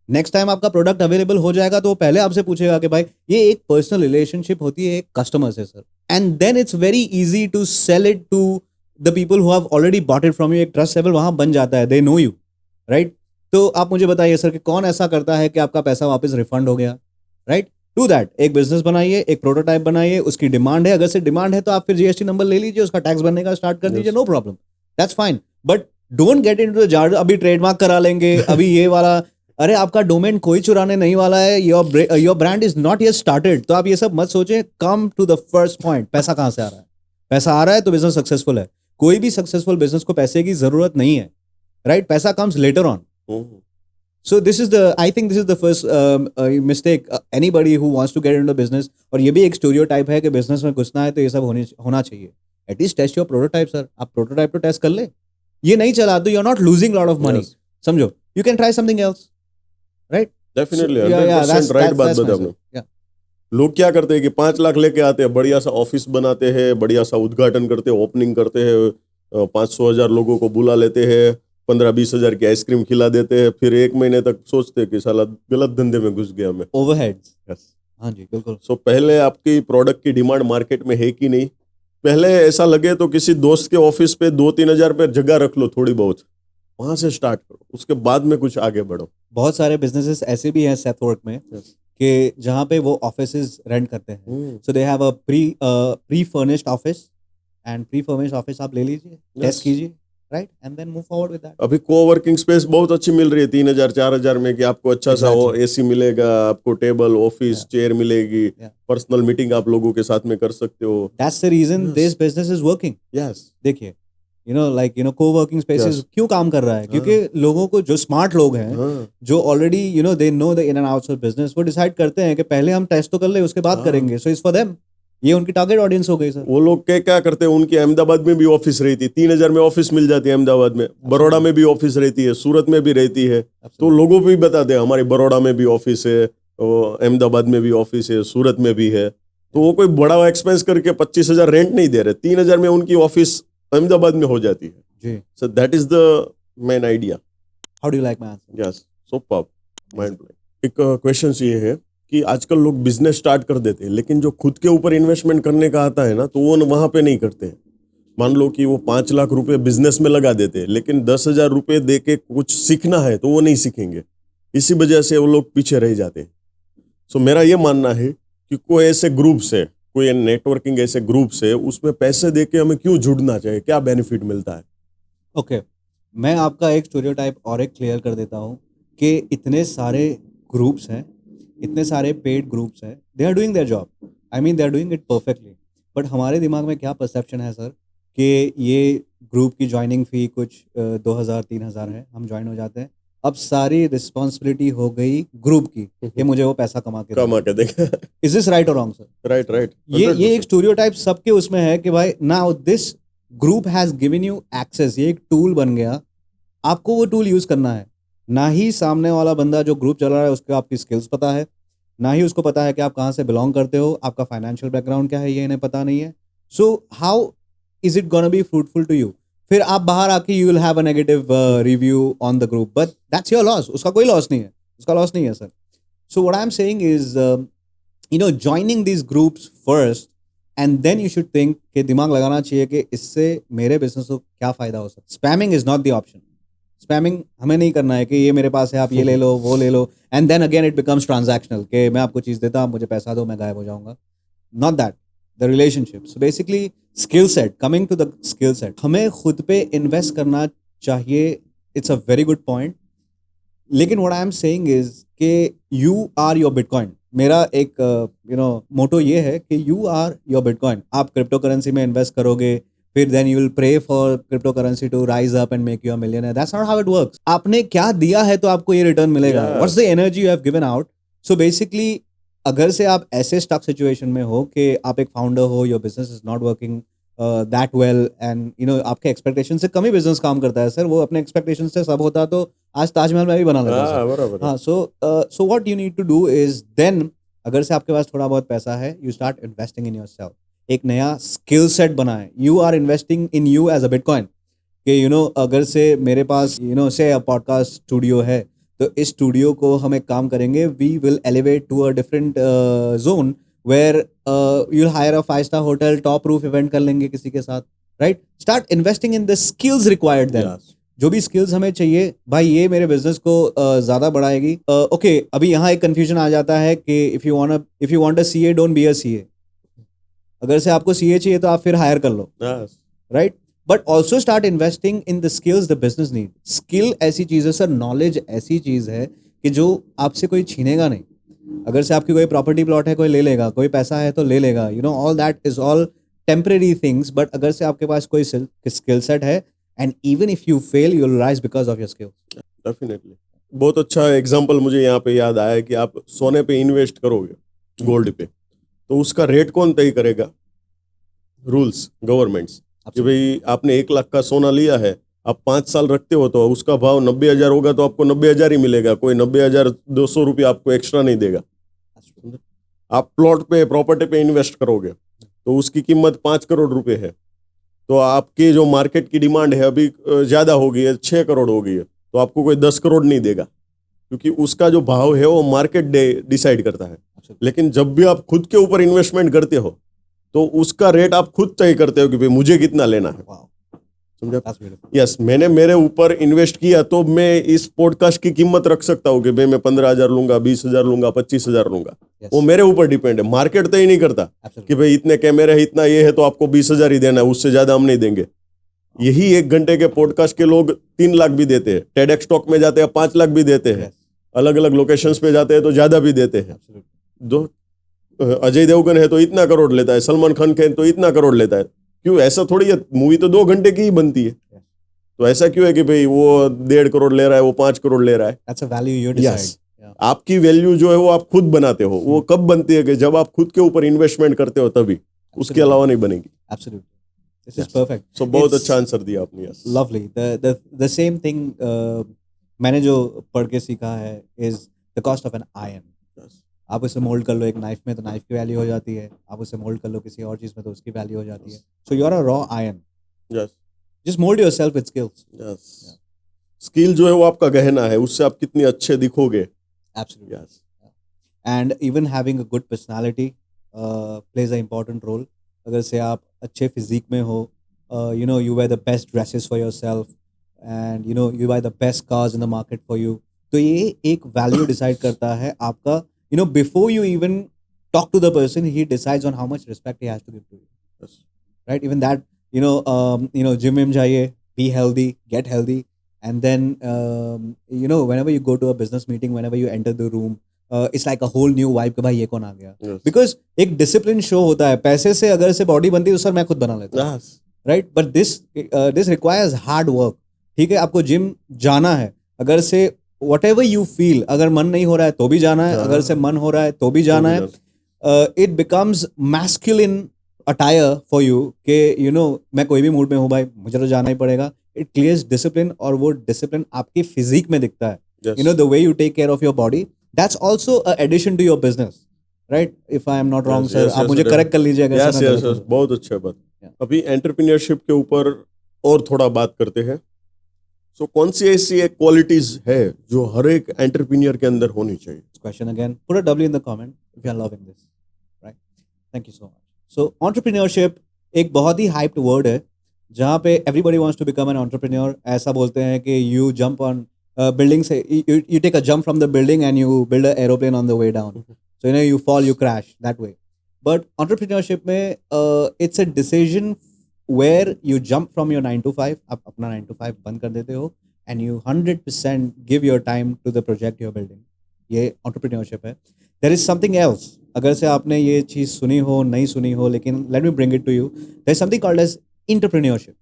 Next time आपका प्रोडक्ट अवेलेबल हो जाएगा तो वो पहले आपसे पूछेगा कि भाई, ये एक पर्सनल रिलेशनशिप होती है एक कस्टमर से sir, and then it's very easy to sell it to the people who have already bought it from you. एक ट्रस्ट लेवल वहां बन जाता है, दे नो यू, राइट? तो आप मुझे बताइए सर कि कौन ऐसा करता है कि आपका पैसा वापस रिफंड हो गया, राइट? Do that. एक बिजनेस बनाइए, एक प्रोटोटाइप बनाइए, उसकी डिमांड है, अगर से डिमांड है तो आप फिर जीएसटी नंबर ले लीजिए, उसका टैक्स भरने का स्टार्ट कर दीजिए, no problem, that's fine. But don't get into the jar, अभी ट्रेडमार्क करा लेंगे, अभी ये वाला, अरे आपका डोमेन कोई चुराने नहीं वाला है, your brand is not yet started. तो आप ये सब मत सोचें, come to the first point, पैसा कहाँ से आ रहा है? पैसा आ रहा है तो बिजनेस सक्सेसफुल है। कोई भी सक्सेसफुल बिजनेस को पैसे की जरूरत नहीं है, राइट? पैसा comes later on. Mhm. So I think this is the first mistake anybody who wants to get into business, और ये भी एक stereotype है कि business में घुसना है तो ये सब होना चाहिए। At least test your prototype sir, आप prototype तो test कर ले, ये नहीं चला तो you're not losing lot of money, Yes. समझो, you can try something else, right? Definitely, So, yeah, 100% that's right बात my बताई answer. आपने। Yeah. लोग क्या करते हैं कि 5 लाख लेके आते हैं, बढ़िया सा ऑफिस बनाते हैं, बढ़िया सा उद्घाटन करते हैं, ओपनिंग करते हैं, 500,000 लोगों को बुला लेते हैं, 15-20 हजार की आइसक्रीम खिला देते हैं, फिर 1 महीने तक सोचते हैं कि साला गलत धंधे में घुस गया मैं। ओवरहेड्स। Yes. हाँ जी, बिल्कुल। सो पहले आपकी प्रोडक्ट की डिमांड मार्केट में है कि नहीं, पहले ऐसा लगे तो किसी दोस्त के ऑफिस पे 2-3 हजार पे जगह रख लो थोड़ी बहुत, वहां से स्टार्ट करो, उसके बाद में कुछ आगे बढ़ो। बहुत सारे बिजनेसेस ऐसे भी हैं सेथवर्क में Yes. कि जहाँ पे वो ऑफिसेज रेंट करते हैं। Hmm, so they have a pre furnished office, and pre furnished office आप ले लीजिए, टेस्ट कीजिए, right, and then move forward with that. अभी कोवर्किंग स्पेस बहुत अच्छी मिल रही है 3,000-4,000 में, कि आपको अच्छा सा Exactly. एसी मिलेगा, आपको टेबल, ऑफिस, Yeah. चेयर मिलेगी, Yeah. पर्सनल मीटिंग आप लोगों के साथ में कर सकते हो। That's the reason Yes. This business is working. Yes, देखिए, कोवर्किंग स्पेसेस Yes. क्यों काम कर रहा है? क्योंकि लोगों को, जो स्मार्ट लोग हैं, हाँ, जो already they know the in and outs of business, वो डिसाइड करते हैं कि पहले हम टेस्ट तो कर ले, उसके बाद हाँ। करेंगे। So it's for them. ये उनकी टारगेट ऑडियंस हो गई सर। वो लोग क्या करते हैं, उनकी अहमदाबाद में भी ऑफिस रहती है, 3,000 में ऑफिस मिल जाती है अहमदाबाद में, बड़ौदा में भी ऑफिस रहती है, सूरत में भी रहती है, तो लोगों को भी बताते हैं हमारे बड़ौदा में भी ऑफिस है, अहमदाबाद में भी ऑफिस है, सूरत में भी है। तो वो कोई बड़ा एक्सपेंस करके 25,000 रेंट नहीं दे रहे, 3,000 में उनकी ऑफिस अहमदाबाद में हो जाती है। जी। So that is the main idea. How do you like my answer? Yes, super, mind blowing. एक क्वेश्चन ये है कि आजकल लोग बिजनेस स्टार्ट कर देते हैं, लेकिन जो खुद के ऊपर इन्वेस्टमेंट करने का आता है ना, तो वो वहां पे नहीं करते हैं। मान लो कि वो 5 लाख रुपए बिजनेस में लगा देते हैं, लेकिन 10,000 रुपए दे के कुछ सीखना है तो वो नहीं सीखेंगे, इसी वजह से वो लोग पीछे रह जाते हैं। सो मेरा ये मानना है कि कोई ऐसे ग्रुप्स है, कोई नेटवर्किंग ऐसे ग्रुप्स है, उसमें पैसे दे के हमें क्यों जुड़ना चाहिए, क्या बेनिफिट मिलता है? ओके, मैं आपका एक स्टीरियोटाइप और एक क्लियर कर देता हूँ कि इतने सारे ग्रुप्स हैं, इतने सारे पेड ग्रुप्स हैं, they are doing their job, I mean they are doing it perfectly. But हमारे दिमाग में क्या परसेप्शन है सर, कि ये ग्रुप की ज्वाइनिंग फ़ी कुछ 2,000-3,000 है, हम ज्वाइन हो जाते हैं, अब सारी रिस्पॉन्सिबिलिटी हो गई ग्रुप की कि मुझे वो पैसा कमा के कमा के देगा। इज दिस राइट और रॉन्ग सर? Right, right. ये एक स्टीरियोटाइप सबके उसमें है कि भाई now this group has given you access, ये एक टूल बन गया, आपको वो टूल यूज करना है। ना ही सामने वाला बंदा जो ग्रुप चला रहा है उसको आपकी स्किल्स पता है, ना ही उसको पता है कि आप कहाँ से बिलोंग करते हो, आपका फाइनेंशियल बैकग्राउंड क्या है, ये इन्हें पता नहीं है। So how is it gonna be fruitful to you? फिर आप बाहर आके you will have a negative review on the group, but that's your loss, उसका कोई लॉस नहीं है, उसका लॉस नहीं है sir. So what I am saying is joining these groups first, and then you should think कि दिमाग लगाना चाहिए कि इससे मेरे बिजनेस को क्या फायदा हो सकता है। Spamming is not the option. Spamming हमें नहीं करना है कि ये मेरे पास है, आप ये ले लो, वो ले लो, and then again it becomes transactional कि मैं आपको चीज़ देता, आप मुझे पैसा दो, मैं गायब हो जाऊंगा। Not that the relationship. So basically skill set, coming to the skill set, हमें खुद पे इन्वेस्ट करना चाहिए। It's a very good point, लेकिन what I am saying is कि यू आर योर बिटकॉइन। मेरा एक मोटो ये है कि यू आर योर बिटकॉइन। आप क्रिप्टो करेंसी में इन्वेस्ट करोगे, फिर then you will pray for crypto currency to rise up and make you a millionaire. That's not how it works. आपने क्या दिया है तो आपको ये रिटर्न मिलेगा। Yes. What's the energy you have given out? So basically अगर से आप ऐसे स्टक सिचुएशन में हो कि आप एक फाउंडर हो, your business is not working that well, and आपके एक्सपेक्टेशन से कम ही बिजनेस काम करता है सर, वो अपने एक्सपेक्टेशन से सब होता तो आज ताजमहल में भी बना लेता सर। बराबर। हाँ, so what you need to do is then, अगर से आपके पास थोड़ा बहुत पैसा है, you start investing in yourself. एक नया स्किल सेट बनाएं। You are investing in you as a bitcoin कि अगर से मेरे पास से अ पॉडकास्ट स्टूडियो है, तो इस स्टूडियो को हम एक काम करेंगे, we will elevate to a different zone where you will hire a 5-star hotel, top roof event कर लेंगे किसी के साथ, right? Start investing in the skills required then. Yes. जो भी स्किल्स हमें चाहिए भाई, ये मेरे बिजनेस को ज्यादा बढ़ाएगी। ओके, अभी यहाँ एक कंफ्यूजन आ जाता है कि if you want a CA, don't be a CA. अगर से आपको सीए चाहिए तो आप फिर हायर कर लो, Yes. Right? But also start investing in the skills the business need. Skill ऐसी चीज है सर, नॉलेज ऐसी चीज है कि जो आपसे कोई छीनेगा नहीं। अगर से आपकी कोई प्रॉपर्टी प्लॉट है, कोई ले लेगा, कोई पैसा है तो ले लेगा, all that is all temporary things. But अगर से आपके पास कोई स्किल सेट है, and even if you fail, you will rise because of your skill. Definitely. बहुत अच्छा एग्जांपल मुझे यहाँ पे याद आया कि आप सोने पे इन्वेस्ट करोगे, गोल्ड पे, तो उसका रेट कौन तय करेगा? Rules, governments. कि भाई आपने 1 लाख का सोना लिया है, आप 5 साल रखते हो तो उसका भाव 90,000 होगा, तो आपको 90,000 ही मिलेगा, कोई 90,200 रुपये आपको एक्स्ट्रा नहीं देगा। आप प्लॉट पे प्रॉपर्टी पे इन्वेस्ट करोगे तो उसकी कीमत 5 करोड़ रुपए है, तो आपकी जो मार्केट की डिमांड है अभी ज्यादा हो गई है, 6 करोड़ हो गई है, तो आपको कोई 10 करोड़ नहीं देगा, क्योंकि उसका जो भाव है वो मार्केट डिसाइड करता है। लेकिन जब भी आप खुद के ऊपर इन्वेस्टमेंट करते हो तो उसका रेट आप खुद तय करते हो कि भाई मुझे कितना लेना है। Wow, समझा? that's beautiful. यस, मैंने मेरे ऊपर इन्वेस्ट किया तो मैं इस पॉडकास्ट की कीमत रख सकता हूँ कि भाई मैं 15,000 लूंगा, 20,000 लूंगा, 25,000 लूंगा। Yes, वो मेरे ऊपर डिपेंड है, मार्केट तय नहीं करता absolutely. कि भाई इतने कैमरे है, इतना ये है तो आपको 20,000 ही देना है, उससे ज्यादा हम नहीं देंगे। यही 1 घंटे के पॉडकास्ट के लोग 3 लाख भी देते हैं, टेडेक्स टॉक में जाते हैं 5 लाख भी देते हैं, Yes, अलग अलग लोकेशंस पे जाते हैं तो ज्यादा भी देते हैं। absolutely. जो अजय देवगन है तो इतना करोड़ लेता है, सलमान खान है तो इतना करोड़ लेता है। क्यों? ऐसा थोड़ी है, मूवी तो 2 घंटे की ही बनती है, तो ऐसा क्यों है कि भाई वो 1.5 करोड़ ले रहा है, वो 5 करोड़ ले रहा है? That's a value you decide. Yes. Yeah, आपकी वैल्यू जो है वो आप खुद बनाते हो। वो कब बनती है? कि जब आप खुद के ऊपर इन्वेस्टमेंट करते हो तभी, उसके Absolutely. अलावा नहीं बनेगी। absolutely. This is Yes. perfect. सो बहुत It's अच्छा आंसर दिया आपने। Yes, lovely. The same thing मैंने जो पढ़ के सीखा है is the cost of an iron. आप उसे मोल्ड कर लो एक नाइफ में तो नाइफ की वैल्यू हो जाती है, आप उसे मोल्ड कर लो किसी और चीज में तो उसकी वैल्यू हो जाती है। So you are a raw iron, yes, just mould yourself with skills. Yes. Skill जो है वो आपका गहना है, उससे आप कितने अच्छे दिखोगे। Absolutely. Yes, and even having a good personality plays a important role. अगर से आप अच्छे फिजिक में हो, you know you buy the best dresses for yourself and you know you buy the best cars in the market for you, तो ये एक value decide करता है आपका। You know, before you even talk to the person, he decides on how much respect he has to give to you. Yes, Right? Even that, gym में जाइए, be healthy, get healthy, and then, whenever you go to a business meeting, whenever you enter the room, it's like a whole new vibe कि भाई ये कौन आ गया? Yes, Because एक discipline show होता है। पैसे से अगर से बॉडी बनती है तो सर मैं खुद बना लेता हूँ। Yes, right, but this requires hard work. ठीक है, आपको जिम जाना है, अगर से whatever you feel, अगर मन नहीं हो रहा है तो भी जाना है, अगर से मन हो रहा है तो भी जाना है। It becomes masculine attire for you कि यू नो मैं कोई भी मूड में हूँ भाई, मुझे तो जाना ही पड़ेगा। इट क्लियर्स डिसिप्लिन, और वो डिसिप्लिन आपकी फिजिक में दिखता है। Yes, you know the way you take care of your body, that's also a addition to your business. Right, if I am not wrong sir, आप मुझे करेक्ट कर लीजिए अगर यस, यस, यस, बहुत अच्छा बात। अभी एंटरप्रेन्योरशिप के ऊपर और थोड़ा बात करते हैं। सो कौन सी ऐसी एक क्वालिटीज है जो हर एक एंटरप्रेन्योर के अंदर होनी चाहिए? question again, put a W in the comment if you are loving this, right? Thank you so much. So entrepreneurship एक बहुत ही hyped word है, जहाँ पे everybody wants to become an entrepreneur। ऐसा बोलते हैं कि you jump on building से you take a jump from the building and you build an aeroplane on the way down, so you know you fall, you crash that way। But entrepreneurship में it's a decision where you jump from your 9 to 5, आप अपना 9 to 5 बंद कर देते हो and you 100% give your time to the project you're building। ये entrepreneurship है। There is something else, अगर से आपने ये चीज़ सुनी हो नहीं सुनी हो, लेकिन let me bring it to you। There is something called as entrepreneurship।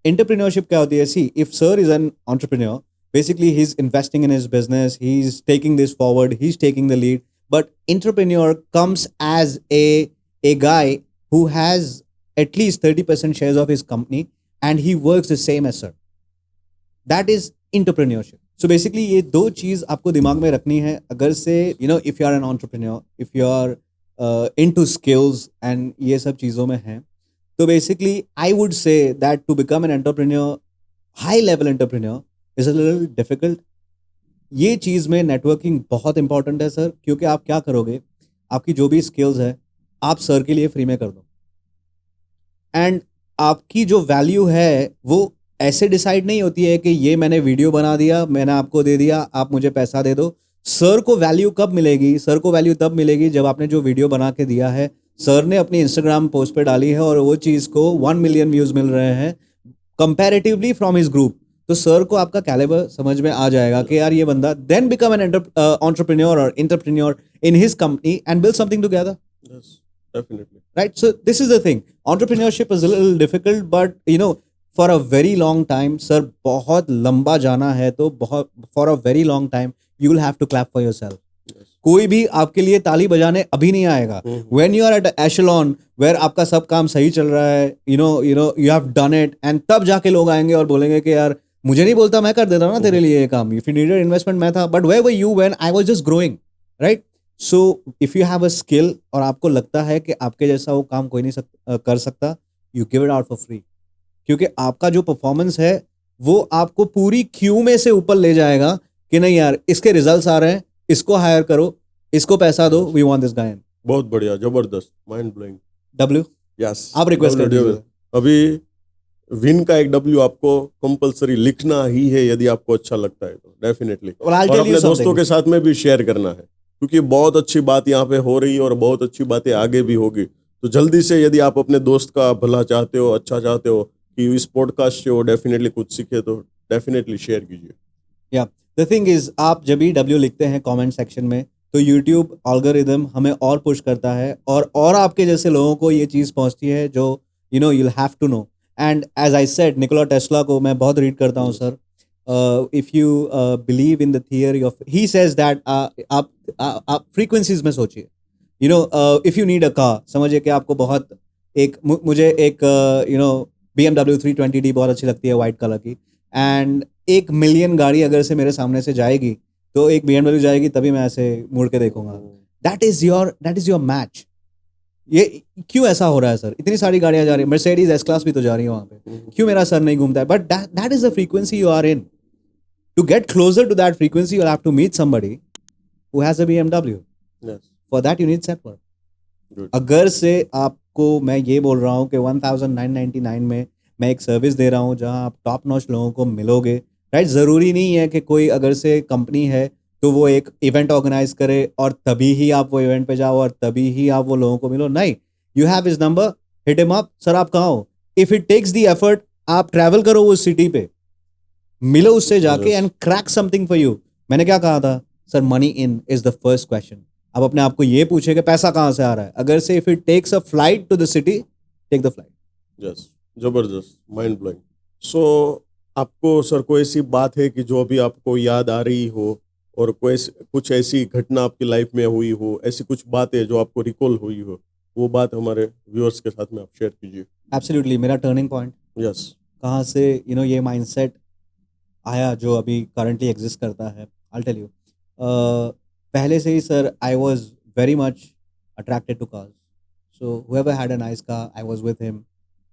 Entrepreneurship क्या होती है? See, if sir is an entrepreneur, basically he's investing in his business, he's taking this forward, he's taking the lead, but entrepreneur comes as a guy who has at least 30% shares of his company and he works the same as sir। That is entrepreneurship। So basically ये दो चीज़ आपको दिमाग में रखनी है। अगर से if you are an entrepreneur, if you are into skills and ये सब चीज़ों में हैं, तो basically I would say that to become an entrepreneur, high level entrepreneur is a little difficult। ये चीज़ में नेटवर्किंग बहुत इंपॉर्टेंट है सर, क्योंकि आप क्या करोगे, आपकी जो भी स्किल्स है आप सर के लिए फ्री में कर दो, एंड आपकी जो वैल्यू है वो ऐसे डिसाइड नहीं होती है कि ये मैंने वीडियो बना दिया, मैंने आपको दे दिया, आप मुझे पैसा दे दो। सर को वैल्यू कब मिलेगी? सर को वैल्यू तब मिलेगी जब आपने जो वीडियो बना के दिया है, सर ने अपनी इंस्टाग्राम पोस्ट पे डाली है और वो चीज़ को 1 मिलियन व्यूज़ मिल रहे हैं कंपैरेटिवली फ्रॉम हिज ग्रुप, तो सर को आपका कैलिबर समझ में आ जाएगा कि यार ये बंदा देन बिकम एन एंटरप्रेन्योर और entrepreneur in his company and build something together. Definitely. Right, so this is the thing, entrepreneurship is a little difficult, but for a very long time sir, बहुत लंबा जाना है तो बहुत for a very long time you will have to clap for yourself। Yes. कोई भी आपके लिए ताली बजाने अभी नहीं आएगा। when you are at echelon where आपका सब काम सही चल रहा है, you have done it, and तब जाके लोग आएंगे और बोलेंगे कि यार मुझे नहीं बोलता, मैं कर देता हूँ ना तेरे लिए ये काम, if you needed investment मैं था, but where were you when I was just growing, right? So if you have a skill और आपको लगता है कि आपके जैसा वो काम कोई नहीं कर सकता, you give it out for free, क्योंकि आपका जो परफॉर्मेंस है वो आपको पूरी क्यू में से ऊपर ले जाएगा कि नहीं यार इसके रिजल्ट्स आ रहे हैं, इसको हायर करो, इसको पैसा दो, वी वांट दिस गाय। बहुत बढ़िया, जबरदस्त, माइंड ब्लोइंग। डब्ल्यू यस, आप रिक्वेस्ट कर दीजिए। अभी विन का एक डब्ल्यू आपको कंपलसरी लिखना ही है, यदि आपको अच्छा लगता है तो डेफिनेटली, Well, I'll और tell you अपने दोस्तों something. के साथ में भी शेयर करना है, क्योंकि बहुत अच्छी बात यहाँ पे हो रही है और बहुत अच्छी बातें आगे भी होगी। तो जल्दी से यदि आप अपने दोस्त का भला चाहते हो, अच्छा चाहते हो कि इस पॉडकास्ट से वो डेफिनेटली कुछ सीखे, तो डेफिनेटली शेयर कीजिए। या द थिंग इज, आप जब भी डब्ल्यू लिखते हैं कमेंट सेक्शन में तो यूट्यूब एल्गोरिदम हमें और पुश करता है और आपके जैसे लोगों को ये चीज़ पहुंचती है जो you know you'll have to know. And as I said, Nikola Tesla को मैं बहुत रीड करता हूँ sir. If you believe in the theory of, he says that आप फ्रीक्वेंसीज में सोचिए. You know if you need a car, समझिए कि आपको बहुत मुझे एक यू नो BMW 320D बहुत अच्छी लगती है वाइट कलर की, एंड 1 मिलियन गाड़ी अगर से मेरे सामने से जाएगी तो एक BMW जाएगी तभी मैं ऐसे मुड़ के देखूंगा. That is your match. ये क्यों ऐसा हो रहा है सर? इतनी सारी गाड़ियां जा रही है, मर्सिडीज एस क्लास भी तो जा रही है वहां पे, क्यों मेरा सर नहीं घूमता है? But that is the frequency you are in. To get closer to that frequency you have to meet somebody who has a BMW. For that you need settler. अगर से आपको मैं ये बोल रहा हूँ कि 1999 में मैं एक सर्विस दे रहा हूँ जहाँ आप टॉप नॉच लोगों को मिलोगे, राइट? ज़रूरी नहीं है कि कोई अगर से कंपनी है तो वो एक इवेंट ऑर्गेनाइज करे और तभी ही आप वो इवेंट पे जाओ और तभी ही आप वो लोगों को मिलो. नहीं, you have his number, hit him up. Sir आप कहाँ हो? If it takes the effort, आप ट्रैवल करो उस सिटी पे, मिलो उससे जाके and crack something for you. मैंने क्या कहा था sir? Money in is the first question. आप अपने आप को ये पूछे कि पैसा कहाँ से आ रहा है. अगर से if it takes a flight to the city, take the flight. Yes, जबरदस्त, माइंड ब्लोइंग. सो आपको सर कोई ऐसी बात है कि जो अभी आपको याद आ रही हो, और कोई कुछ ऐसी घटना आपकी लाइफ में हुई हो, ऐसी कुछ बातें जो आपको रिकॉल हुई हो, वो बात हमारे व्यूअर्स के साथ में आप शेयर कीजिए. एब्सोल्युटली. मेरा टर्निंग पॉइंट यस, कहाँ से यू नो ये माइंडसेट आया जो अभी करंटली एग्जिस्ट करता है, आई टेल यू. पहले से ही sir I was very much attracted to cars. So whoever had a nice car, I was with him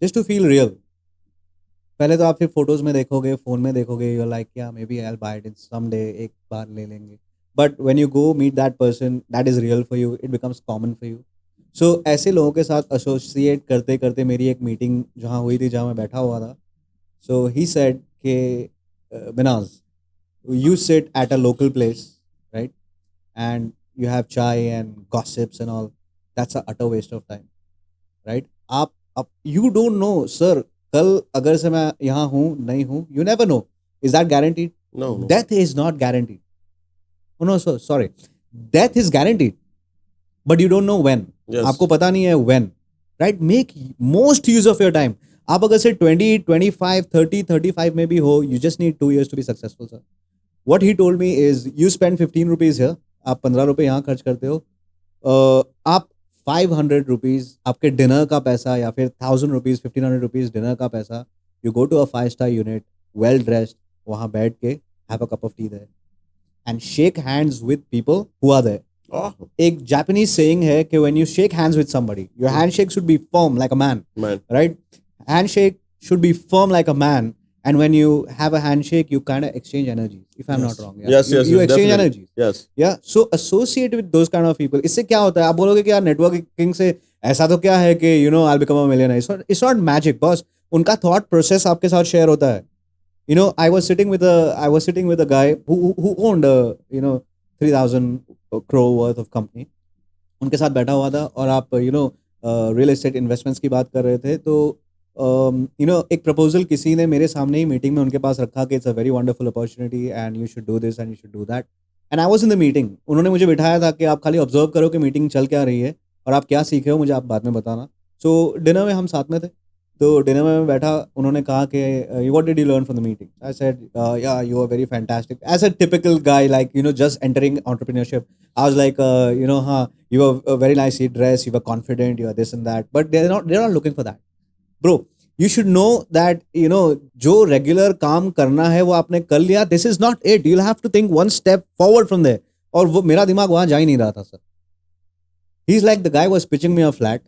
just to feel real. पहले तो आप फिर फोटोज में देखोगे, फोन में देखोगे, यू लाइक या maybe I will buy it someday, एक बार ले लेंगे. But when you go meet that person that is real for you, it becomes common for you. So ऐसे लोगों के साथ एसोसिएट करते करते मेरी एक मीटिंग जहाँ हुई थी, जहाँ मैं बैठा हुआ था. सो ही सेड कि Minaz, you sit at a local place, right? And you have chai and gossips and all. That's a utter waste of time, right? आप you don't know, sir. कल अगर से मैं यहाँ हूँ नहीं हूँ, you never know. Is that guaranteed? no. Death is not guaranteed. Oh no, sir, sorry. Death is guaranteed, but you don't know when. Yes. आपको पता नहीं है when, right? Make most use of your time. आप अगर से 20, 25, 30, 35 में भी हो, you just need 2 years to be successful, sir. What he told me is, you spend 15 rupees here, आप 15 रुपये यहाँ खर्च करते हो, आप 500 rupees आपके डिनर का पैसा, या फिर 1000 rupees, 1500 rupees डिनर का पैसा, you go to a 5-star unit, well dressed, वहाँ बैठ के have a cup of tea there and shake hands with people who are there. एक Japanese saying है कि when you shake hands with somebody, your handshake should be firm like a man. Right? Handshake should be firm like a man, and when you have a handshake you kind of exchange energies, if I'm not wrong. Yes, you exchange definitely. energies. Yes. Yeah, so associate with those kind of people. इससे क्या होता है? आप बोलोगे कि यार networking से ऐसा तो क्या है कि you know I'll become a millionaire. It's not magic, boss. उनका thought process आपके साथ share होता है. You know, I was sitting with a guy who owned a 3,000 crore worth of company. उनके साथ बैठा हुआ था और आप रियल एस्टेट इन्वेस्टमेंट्स की बात कर रहे थे. तो एक प्रपोजल किसी ने मेरे सामने ही मीटिंग में उनके पास रखा कि it's a very wonderful opportunity and you should do this and you should do that. And I was in the meeting. उन्होंने मुझे बिठाया था कि आप खाली ऑब्जर्व करो कि मीटिंग चल क्या रही है और आप क्या सीखे हो, मुझे आप बाद में बताना. सो डिनर में हम साथ में थे. तो डिनर में मैं बैठा, उन्होंने कहा कि what did you learn from the meeting? I said yeah you are very fantastic. As a typical guy, like just entering entrepreneurship. I was like हाँ, you are very nicely dressed, you are confident, you are this and that, but they're not looking for that. Bro, you should know that जो regular काम करना है वो आपने कर लिया. This is not it. You'll have to think one step forward from there. और वो मेरा दिमाग वहाँ जा ही नहीं रहा था sir. He's like the guy was pitching me a flat.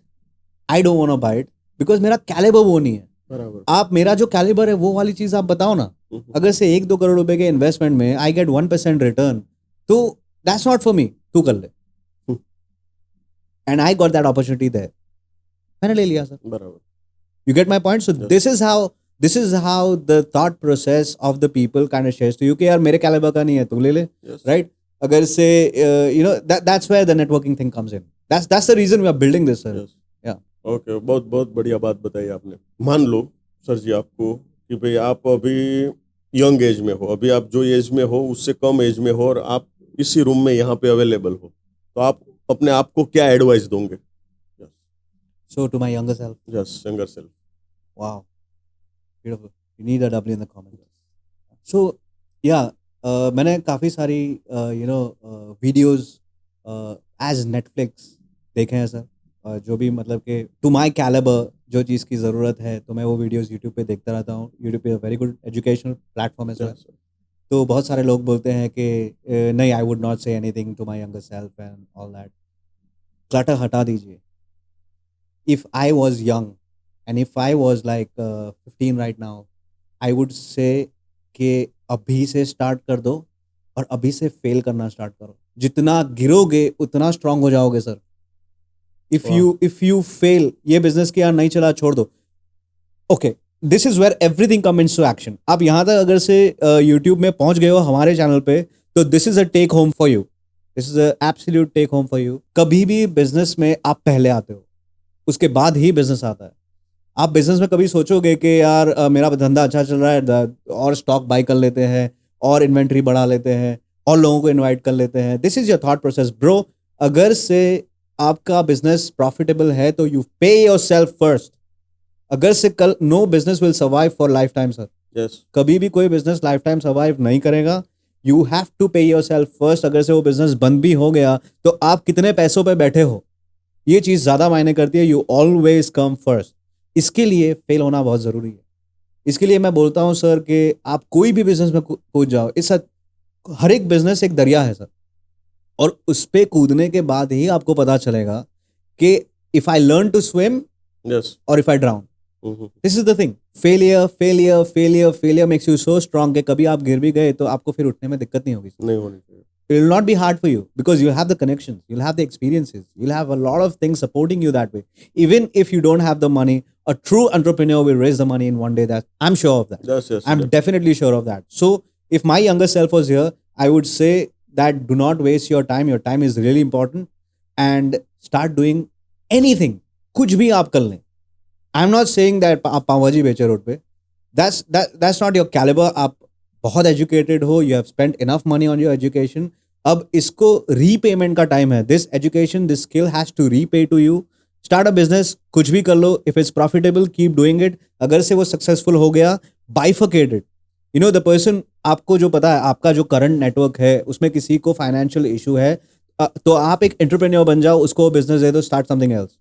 I don't want to buy it because मेरा caliber वो नहीं है. बराबर. आप मेरा जो caliber है वो वाली चीज आप बताओ ना. अगर से 1-2 करोड़ रुपए के इन्वेस्टमेंट में I get 1% रिटर्न, तो that's not for me. तू कर ले. And I got that opportunity there. मैंने ले लिया सर. बराबर. You get my point? So Yes. this is how the thought process of the people kind of shares to you कि यार मेरे caliber का नहीं है, तू ले ले. Yes. Right? अगर से that's where the networking thing comes in. That's the reason we are building this, sir. Yes. Yeah. Okay, बहुत बहुत बढ़िया बात बताई आपने. मान लो सर जी आपको कि भाई आप अभी यंग एज में हो, अभी आप जो एज में हो उससे कम एज में हो और आप इसी रूम में यहाँ पे अवेलेबल हो, तो आप अपने आप को क्या एडवाइस दोगे? So to my younger self, yes, younger self. wow, beautiful. You need a W in the comments. So yeah, मैंने काफ़ी सारी वीडियोस एज नेटफ्लिक्स देखे हैं सर. जो भी मतलब कि टू माई कैलिबर जो चीज़ की ज़रूरत है तो मैं वो वीडियोस यूट्यूब पे देखता रहता हूँ. यूट्यूब पे वेरी गुड एजुकेशनल प्लेटफॉर्म है सर. तो बहुत सारे लोग बोलते हैं कि नहीं, I would not say anything to my younger self and all that. Clutter हटा दीजिए. If I was young and if I was like 15 right now, I would say कि अभी से स्टार्ट कर दो और अभी से फेल करना स्टार्ट करो. जितना गिरोगे उतना स्ट्रांग हो जाओगे सर. इफ यू फेल, ये बिजनेस की यार नहीं चला, छोड़ दो. Okay, this is where everything come into action. आप यहाँ तक अगर से यूट्यूब में पहुंच गए हो हमारे चैनल पे, तो this is a take home for you. This is a absolute take home for you. कभी भी बिजनेस में आप पहले आते हो, उसके बाद ही बिजनेस आता है. आप बिजनेस में कभी सोचोगे कि यार मेरा धंधा अच्छा चल रहा है और स्टॉक बाय कर लेते हैं और इन्वेंट्री बढ़ा लेते हैं और लोगों को इनवाइट कर लेते हैं. This is your thought process bro. अगर से आपका बिजनेस प्रॉफिटेबल है तो यू पे योरसेल्फ फर्स्ट. अगर से कल no business will survive for life time sir. Yes. कभी भी कोई बिजनेस लाइफ टाइम सर्वाइव नहीं करेगा. You have to pay yourself first. अगर से वो बिजनेस बंद भी हो गया तो आप कितने पैसों पे बैठे हो, ये चीज़ ज़्यादा मायने करती है. You always come first. इसके लिए फेल होना बहुत ज़रूरी है. इसके लिए मैं बोलता हूँ सर कि आप कोई भी बिजनेस में कूद जाओ. हर एक बिजनेस एक दरिया है सर, और उस पे कूदने के बाद ही आपको पता चलेगा कि if I learn to swim yes. और if I drown. This is the thing. Failure makes you so strong कि कभी आप गिर भी गए तो आपको फिर उठने में दिक्कत नहीं होगी. नहीं होनी चाहिए. It will not be hard for you because you have the connections, you'll have the experiences, you'll have a lot of things supporting you that way. Even if you don't have the money, a true entrepreneur will raise the money in one day. That I'm sure of that. Yes, yes. I'm yes. definitely sure of that. So if my younger self was here, I would say that do not waste your time. Your time is really important, and start doing anything. कुछ भी आप कर लें. I'm not saying that आप पाव भाजी बेचे road पे. That's not your caliber. आप बहुत एजुकेटेड हो, you have spent enough money on your education. अब इसको रीपेमेंट का टाइम है. This education, this skill has to repay to you. Start a business, कुछ भी कर लो. If it's profitable, keep doing it. अगर से वो सक्सेसफुल हो गया, bifurcate it. You know the person, आपको जो पता है, आपका जो करंट नेटवर्क है उसमें किसी को फाइनेंशियल इशू है, तो आप एक एंटरप्रेन्योर बन जाओ, उसको बिजनेस दे दो, स्टार्ट समथिंग एल्स.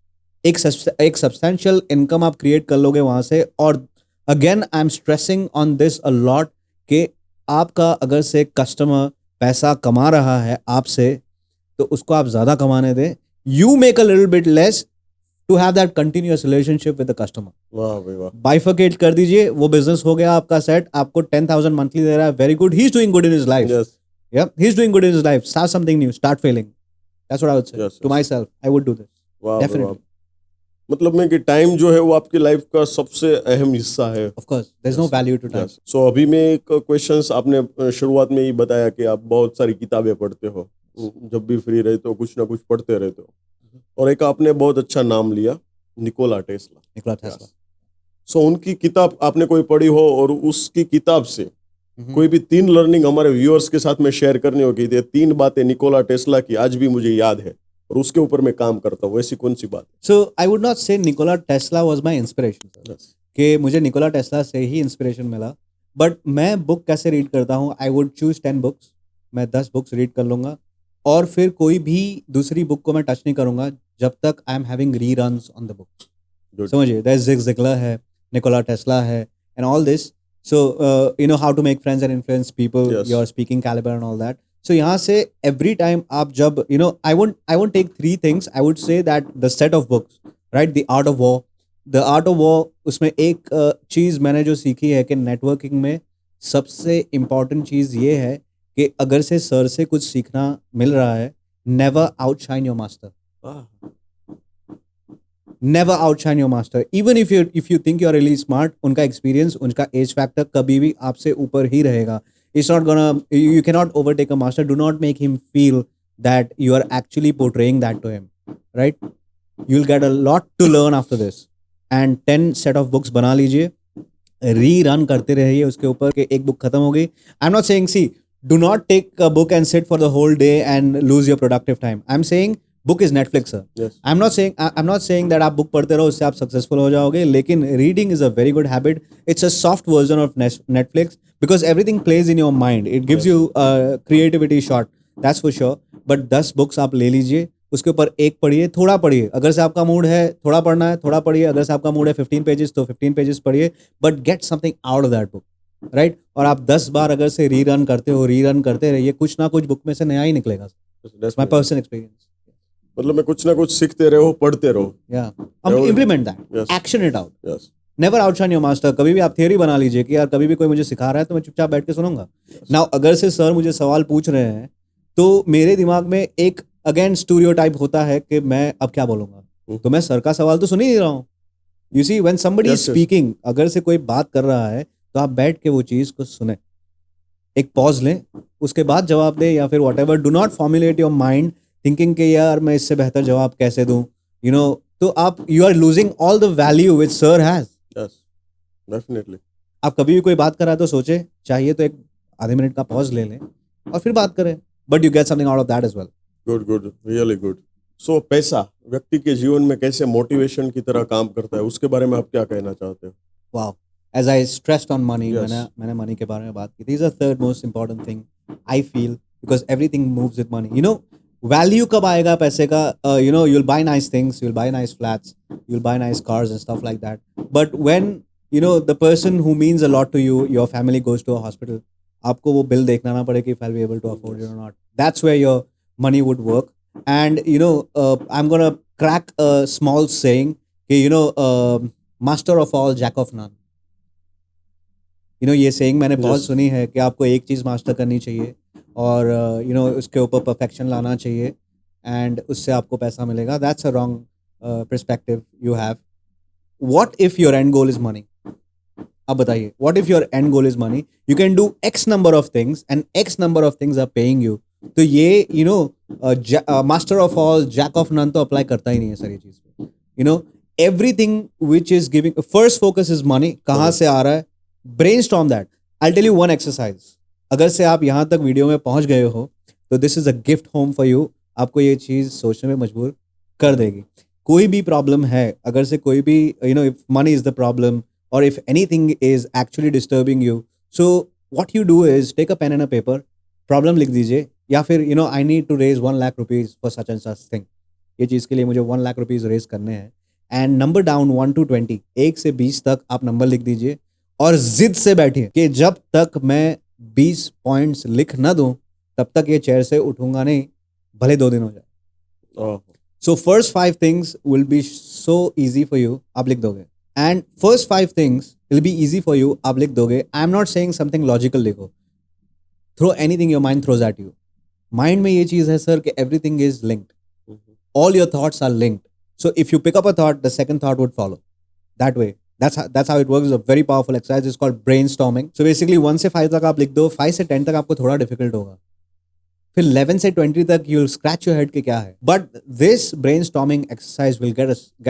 एक सब्सटेंशियल इनकम आप क्रिएट कर लोगे वहां से. और again I am stressing on this a lot कि आपका अगर से कस्टमर पैसा कमा रहा है आपसे, तो उसको आप ज़्यादा कमाने दें. You make a little bit less to have that continuous relationship with the customer. वाह भाई वाह. बाइफिकेट कर दीजिए. वो बिजनेस हो गया आपका सेट. आपको 10,000 मंथली दे रहा है, very good. He is doing good in his life. Yes. Yeah, he's doing good in his life. Start something new. Start failing. That's what I would say. Yes, To yes. myself, I would do this. वाह भाई, Definitely. वाह. मतलब मैं कि time जो है वो आपकी लाइफ का सबसे अहम हिस्सा है. Of course, there's no value to time. सो अभी में एक क्वेश्चंस आपने शुरुआत में ही बताया कि आप बहुत सारी किताबें पढ़ते हो, जब भी फ्री रहते हो कुछ ना कुछ पढ़ते रहते हो. और एक आपने बहुत अच्छा नाम लिया, निकोला टेस्ला. Nikola Tesla. सो उनकी किताब आपने कोई पढ़ी हो और उसकी किताब से कोई भी 3 लर्निंग हमारे व्यूअर्स के साथ में शेयर करनी होगी, ये 3 बातें निकोला टेस्ला की आज भी मुझे याद है और उसके ऊपर मैं काम करता हूँ, ऐसी कौन सी बात? So I would not say Nikola Tesla was my inspiration. Sir. Yes. कि मुझे निकोला टेस्ला से ही इंस्पिरेशन मिला. बट मैं बुक कैसे रीड करता हूँ, आई वुड चूज 10 बुक्स. मैं 10 बुक्स रीड कर लूँगा और फिर कोई भी दूसरी बुक को मैं टच नहीं करूँगा जब तक आई एम हैविंग री रन्स ऑन द बुक. समझिए, दैट ज़िग ज़िगलर है, निकोला टेस्ला है, and all this. So you know how to make friends and influence people, Yes. your speaking caliber and all that. So यहाँ से every time आप जब I won't take 3 things, I would say that the set of books, right, the art of war, उसमें एक चीज़ मैंने जो सीखी है कि नेटवर्किंग में सबसे इम्पॉर्टेंट चीज़ ये है कि अगर से सर से कुछ सीखना मिल रहा है, never outshine your master, never outshine your master, even if you think you are really smart, उनका एक्सपीरियंस, उनका एज फैक्टर कभी भी आपसे ऊपर ही रहेगा. It's not gonna, you can not overtake a master. Do not make him feel that you are actually portraying that to him, right. You will get a lot to learn after this. And 10 set of books बना लीजिए, री run करते रहिए उसके ऊपर कि एक book खत्म हो गई. I am not saying, see, do not take a book and sit for the whole day and lose your productive time. I am saying book is Netflix, sir. Yes. I am not saying that आप book पढ़ते रहो उससे आप successful हो जाओगे, लेकिन reading is a very good habit. It's a soft version of Netflix because everything plays in your mind. It gives you creativity shot, that's for sure. But 10 books आप ले लीजिए, उसके ऊपर एक पढ़िए, थोड़ा पढ़िए. अगर से आपका मूड है थोड़ा पढ़ना है, थोड़ा पढ़िए. अगर से आपका मूड है 15 पेजेस तो 15 पेजेस पढ़िए, but get something out of that book, right. और आप 10 बार अगर से रीरन करते रहिए, कुछ ना कुछ बुक में से नया ही निकलेगा. That's my my- personal experience. मतलब मैं कुछ ना कुछ सीखते रहो, पढ़ते रहो. या Never- implement that, Yes. Action it out. Yes. Never outshine your master. कभी भी आप थियरी बना लीजिए कि यार कभी भी कोई मुझे सिखा रहा है तो मैं चुपचाप बैठ के सुनूंगा. नाउ अगर से सर मुझे सवाल पूछ रहे हैं तो मेरे दिमाग में एक अगेन स्टीरियोटाइप होता है कि मैं अब क्या बोलूंगा, तो मैं सर का सवाल तो सुन ही नहीं रहा हूँ. You see, when somebody is Yes, yes. Speaking, अगर से कोई बात कर रहा है तो आप बैठ के वो चीज को सुने, एक पॉज लें, उसके बाद जवाब दें या फिर whatever. Do not formulate your mind thinking कि यार मैं इससे बेहतर जवाब कैसे दूं, तो आप you are losing all the value which sir has. Yes. Definitely. आप कभी भी कोई बात कर रहा है तो सोचे, चाहिए तो एक आधे मिनट का पॉज ले लें और फिर बात करें, but you get something out of that as well. Good good, really good. So पैसा व्यक्ति के जीवन में कैसे मोटिवेशन की तरह काम करता है, उसके बारे में आप क्या कहना चाहते हो? Wow, as I stressed on money, Yes. मैंने मनी के बारे में बात की. This is the third most important thing I feel, because everything moves with money. Value कब आएगा पैसे का? You will buy nice things, you will buy nice flats, you will buy nice cars and stuff like that. But when the person who means a lot to you, your family goes to a hospital, आपको वो bill देखना ना पड़े कि if I will be able to afford it और not. That's where your money would work. And I'm gonna crack a small saying, master of all, jack of none. ये saying मैंने बहुत Yes. सुनी है कि आपको एक चीज़ मास्टर करनी चाहिए और उसके ऊपर परफेक्शन लाना चाहिए एंड उससे आपको पैसा मिलेगा. That's a wrong perspective you have. What if your end goal is money? अब बताइए, what if your end goal is money? You can do X number of things and X number of things are paying you. तो ये master of all jack of none तो apply करता ही नहीं है sir ये चीज. Everything which is giving, first focus is money. कहाँ से आ रहा है? Brainstorm that. I tell you one exercise. अगर से आप यहाँ तक वीडियो में पहुंच गए हो तो this is a gift home for you. आपको ये चीज सोचने में मजबूर कर देगी. कोई भी प्रॉब्लम है, अगर से कोई भी if money is the problem or if anything is actually disturbing you, so what you do is take a pen and a paper, problem लिख दीजिए, या फिर I need to raise 1 lakh rupees for such and such thing. ये चीज़ के लिए मुझे 1 lakh rupees raise करने हैं. एंड नंबर डाउन 1 to 20, 1 से 20 तक आप नंबर लिख दीजिए और जिद से बैठिए कि जब तक मैं 20 पॉइंट्स लिख ना दूं तब तक ये चेयर से उठूंगा नहीं, भले 2 दिन हो जाए. Oh. So first 5 things will be so easy for you, आप लिख दोगे. And first 5 things will be easy for you, आप लिख दोगे. I am not saying something logical लिखो. Throw anything your mind throws at you. Mind में ये चीज़ है सर कि everything is linked. All your thoughts are linked. So if you pick up a thought, the second thought would follow. That way. That's how it works. It's a very powerful exercise. It's called brainstorming. So basically 1 से 5 तक आप लिख दो. 5 से 10 तक आपको थोड़ा difficult होगा. फिर 11 से 20 तक you'll scratch your head कि क्या है. But this brainstorming exercise will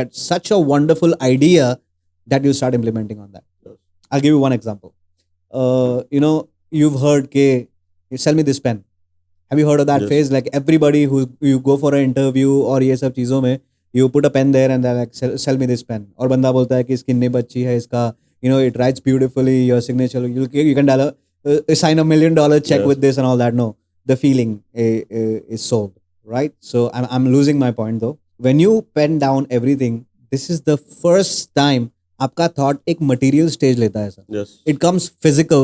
get such a wonderful idea that you start implementing on that. I'll give you one example. You've heard के sell me this pen. Have you heard of that Yes. phrase? Like everybody who you go for an interview और ये सब चीज़ों में you put a pen there and they're like sell me this pen. और बंदा बोलता है कि इसकी निब अच्छी है, इसका it writes beautifully, your signature, you can sign $1 million check Yes. with this and all that. No, the feeling is sold, right? So I'm losing my point though. When you pen down everything, this is the first time आपका thought एक material stage लेता है sir. Yes. It comes physical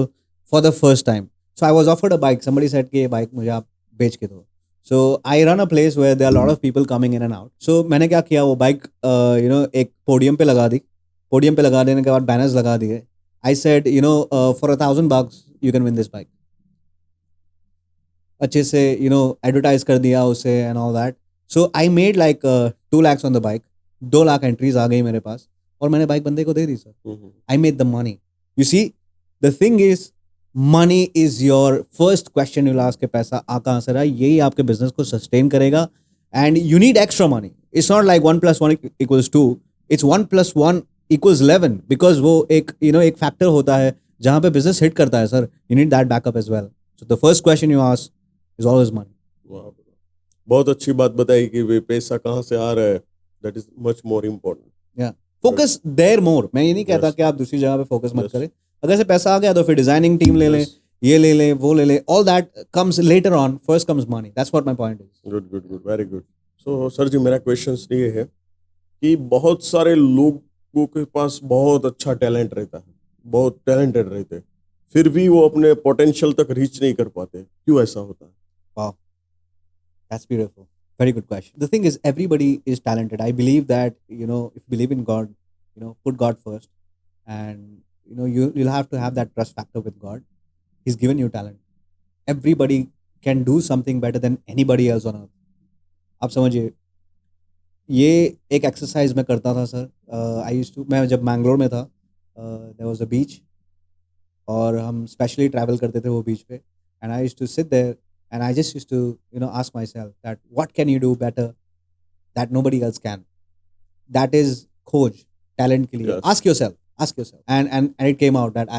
for the first time. So I was offered a bike. Somebody said कि ये bike मुझे आप बेच के दो. So I run a place where there are a lot of people coming in and out. So मैंने क्या किया, वो बाइक एक पोडियम पे लगा दी. पोडियम पे लगा देने के बाद बैनर्स लगा दिए. I said, for $1,000 you can win this bike. अच्छे से एडवर्टाइज कर दिया उसे and all that. So I made like 2 lakhs on the bike. 2 lakh entries आ गई मेरे पास और मैंने बाइक बंदे को दे दी sir. I made the money. You see, the thing is, money is your first question you ask के पैसा आ कहाँ से रहा है. यही आपके बिजनेस को सस्टेन करेगा. And you need extra money. It's not like 1 + 1 = 2. It's 1 + 1 = 11 because वो एक एक फैक्टर होता है जहाँ पे बिजनेस हिट करता है sir. You need that backup as well. So the first question you ask is always money. वाह, बहुत अच्छी बात बताई कि वे पैसा कहाँ से आ रहा है. That is much more important. Yeah. Focus there more. मैं ये नहीं कहता Yes. कि आप दूसरी जगह पे फोकस मत Yes. करें. अगर से पैसा आ गया तो फिर डिजाइनिंग टीम ले लें, Yes. ये ले लें, वो ले लें. All that comes later on. First comes money. That's what my point is. Good good good, very good. So sir ji, मेरा क्वेश्चन ये है कि बहुत सारे लोगों के पास बहुत अच्छा टैलेंट रहता है, बहुत टैलेंटेड रहते हैं, फिर भी वो अपने पोटेंशियल तक रीच नहीं कर पाते. क्यों ऐसा होता है? Wow. That's beautiful. Very good question. The thing is, everybody is talented. I believe that, if you believe in God, put God first. And, you'll have to have that trust factor with God. He's given you talent. Everybody can do something better than anybody else on earth. आप समझिए, ये एक exercise मैं करता था sir. मैं जब मैंगलोर में था, देयर वाज अ बीच और हम स्पेशली ट्रैवल करते थे वो बीच पे. And I used to sit there and I just used to ask myself that what can you do better that nobody else can. That is खोज talent के लिए. Yes. Ask yourself. And it came out that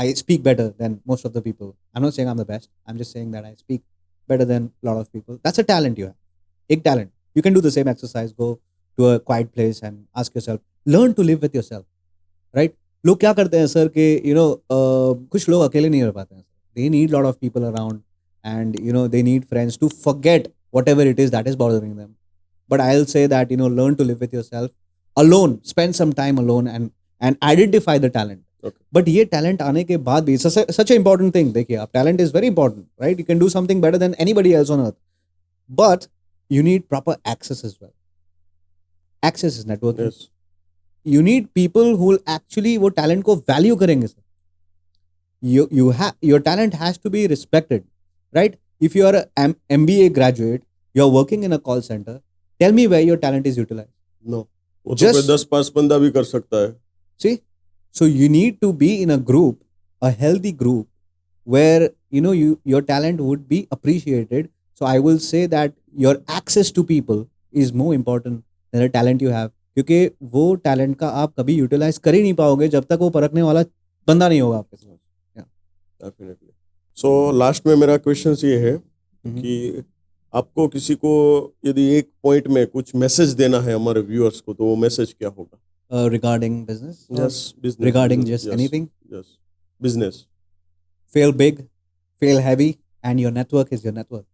I speak better than most of the people. I'm not saying I'm the best. I'm just saying that I speak better than a lot of people. That's a talent you have. एक talent. You can do the same exercise. Go to a quiet place and ask yourself. Learn to live with yourself. Right? लोग क्या करते हैं sir कि कुछ लोग अकेले नहीं रह पाते हैं. They need a lot of people around. And they need friends to forget whatever it is that is bothering them. But I'll say that learn to live with yourself alone. Spend some time alone and identify the talent. Okay. But ये talent आने के बाद भी such an important thing. देखिए आप, talent is very important, right? You can do something better than anybody else on earth. But you need proper access as well. Access is networking. Yes. You need people who will actually वो talent को value करेंगे sir. Your talent has to be respected. Right? If you are an MBA graduate, you are working in a call center, tell me where your talent is utilized. No. वो तो Just- कोई 10 पास बंदा भी कर सकता है. See? So you need to be in a group, a healthy group, where your talent would be appreciated. So I will say that your access to people is more important than the talent you have. क्योंकि वो talent का आप कभी utilise कर ही नहीं पाओगे जब तक वो परखने वाला बंदा नहीं होगा आपके साथ. डेफिनेटली. सो लास्ट में मेरा क्वेश्चन ये है कि आपको किसी को यदि एक पॉइंट में कुछ मैसेज देना है हमारे व्यूअर्स को, तो वो मैसेज क्या होगा? Regarding business? Or Yes, business. regarding business, just yes, anything? Yes. Business. Fail big, fail heavy, and your network is your network.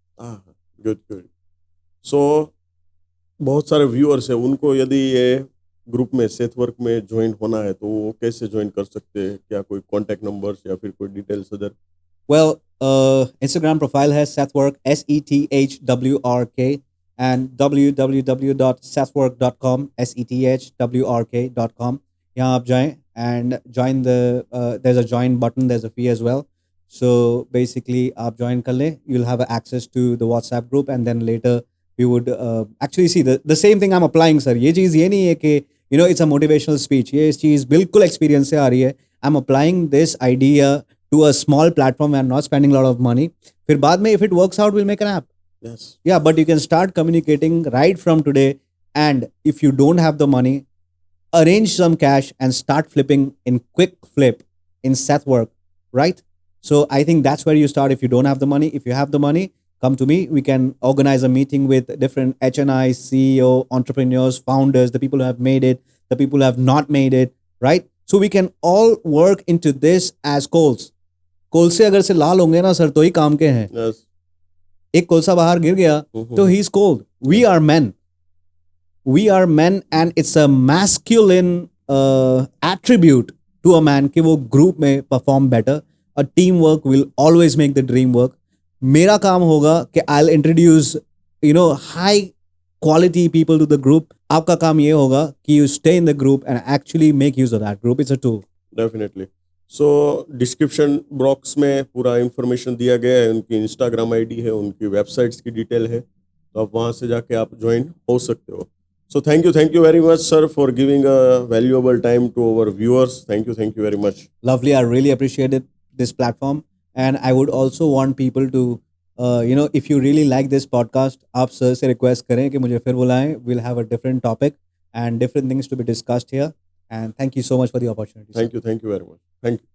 Good good. So बहुत सारे व्यूअर्स हैं, उनको यदि ये ग्रुप में सेथ वर्क में ज्वाइन होना है तो वो कैसे ज्वाइन कर सकते हैं? क्या कोई कॉन्टैक्ट नंबर्स या फिर कोई details other? Well, Instagram profile has Sethwork, SETHWRK, and www.sethwork.com, SETHWRK.com. यहाँ आप जाएं and join there's a join button, there's a fee as well. So basically आप join कर लें, you'll have access to the WhatsApp group, and then later we would actually see the same thing I'm applying sir. ये चीज़ ये नहीं है कि it's a motivational speech. ये चीज़ बिल्कुल experience से आ रही है. I'm applying this idea to a small platform and not spending a lot of money. फिर बाद में if it works out, we'll make an app. Yes. Yeah, but you can start communicating right from today. And if you don't have the money, arrange some cash and start flipping in quick flip in Seth Work, right? So I think that's where you start if you don't have the money. If you have the money, come to me. We can organize a meeting with different HNI, CEO, entrepreneurs, founders, the people who have made it, the people who have not made it, right? So we can all work into this as coals. Kolse अगर से लाल होंगे ना sir तो ही काम के हैं. Yes. एक कोलसा बाहर गिर गया तो ही is cold. We are man and it's a masculine attribute to a man कि वो ग्रुप में perform better. A team work will always make the dream work. मेरा काम होगा कि I introduce high quality people to the group. आपका काम ये होगा कि you stay in the group and actually make use of that group. It's a tool. Definitely. So description box में पूरा इंफॉर्मेशन दिया गया है, उनकी इंस्टाग्राम आईडी है, उनकी वेबसाइट्स की डिटेल है, तो आप वहाँ से जाके आप ज्वाइन हो सकते हो. So thank you very much sir for giving a valuable time to our viewers. Thank you very much. Lovely. I really appreciated this platform, and I would also want people to, if you really like this podcast, आप sir से request करें कि मुझे फिर बुलाएं. We'll have a different topic and different things to be discussed here. And thank you so much for the opportunity. sir. Thank you very much. Thank you.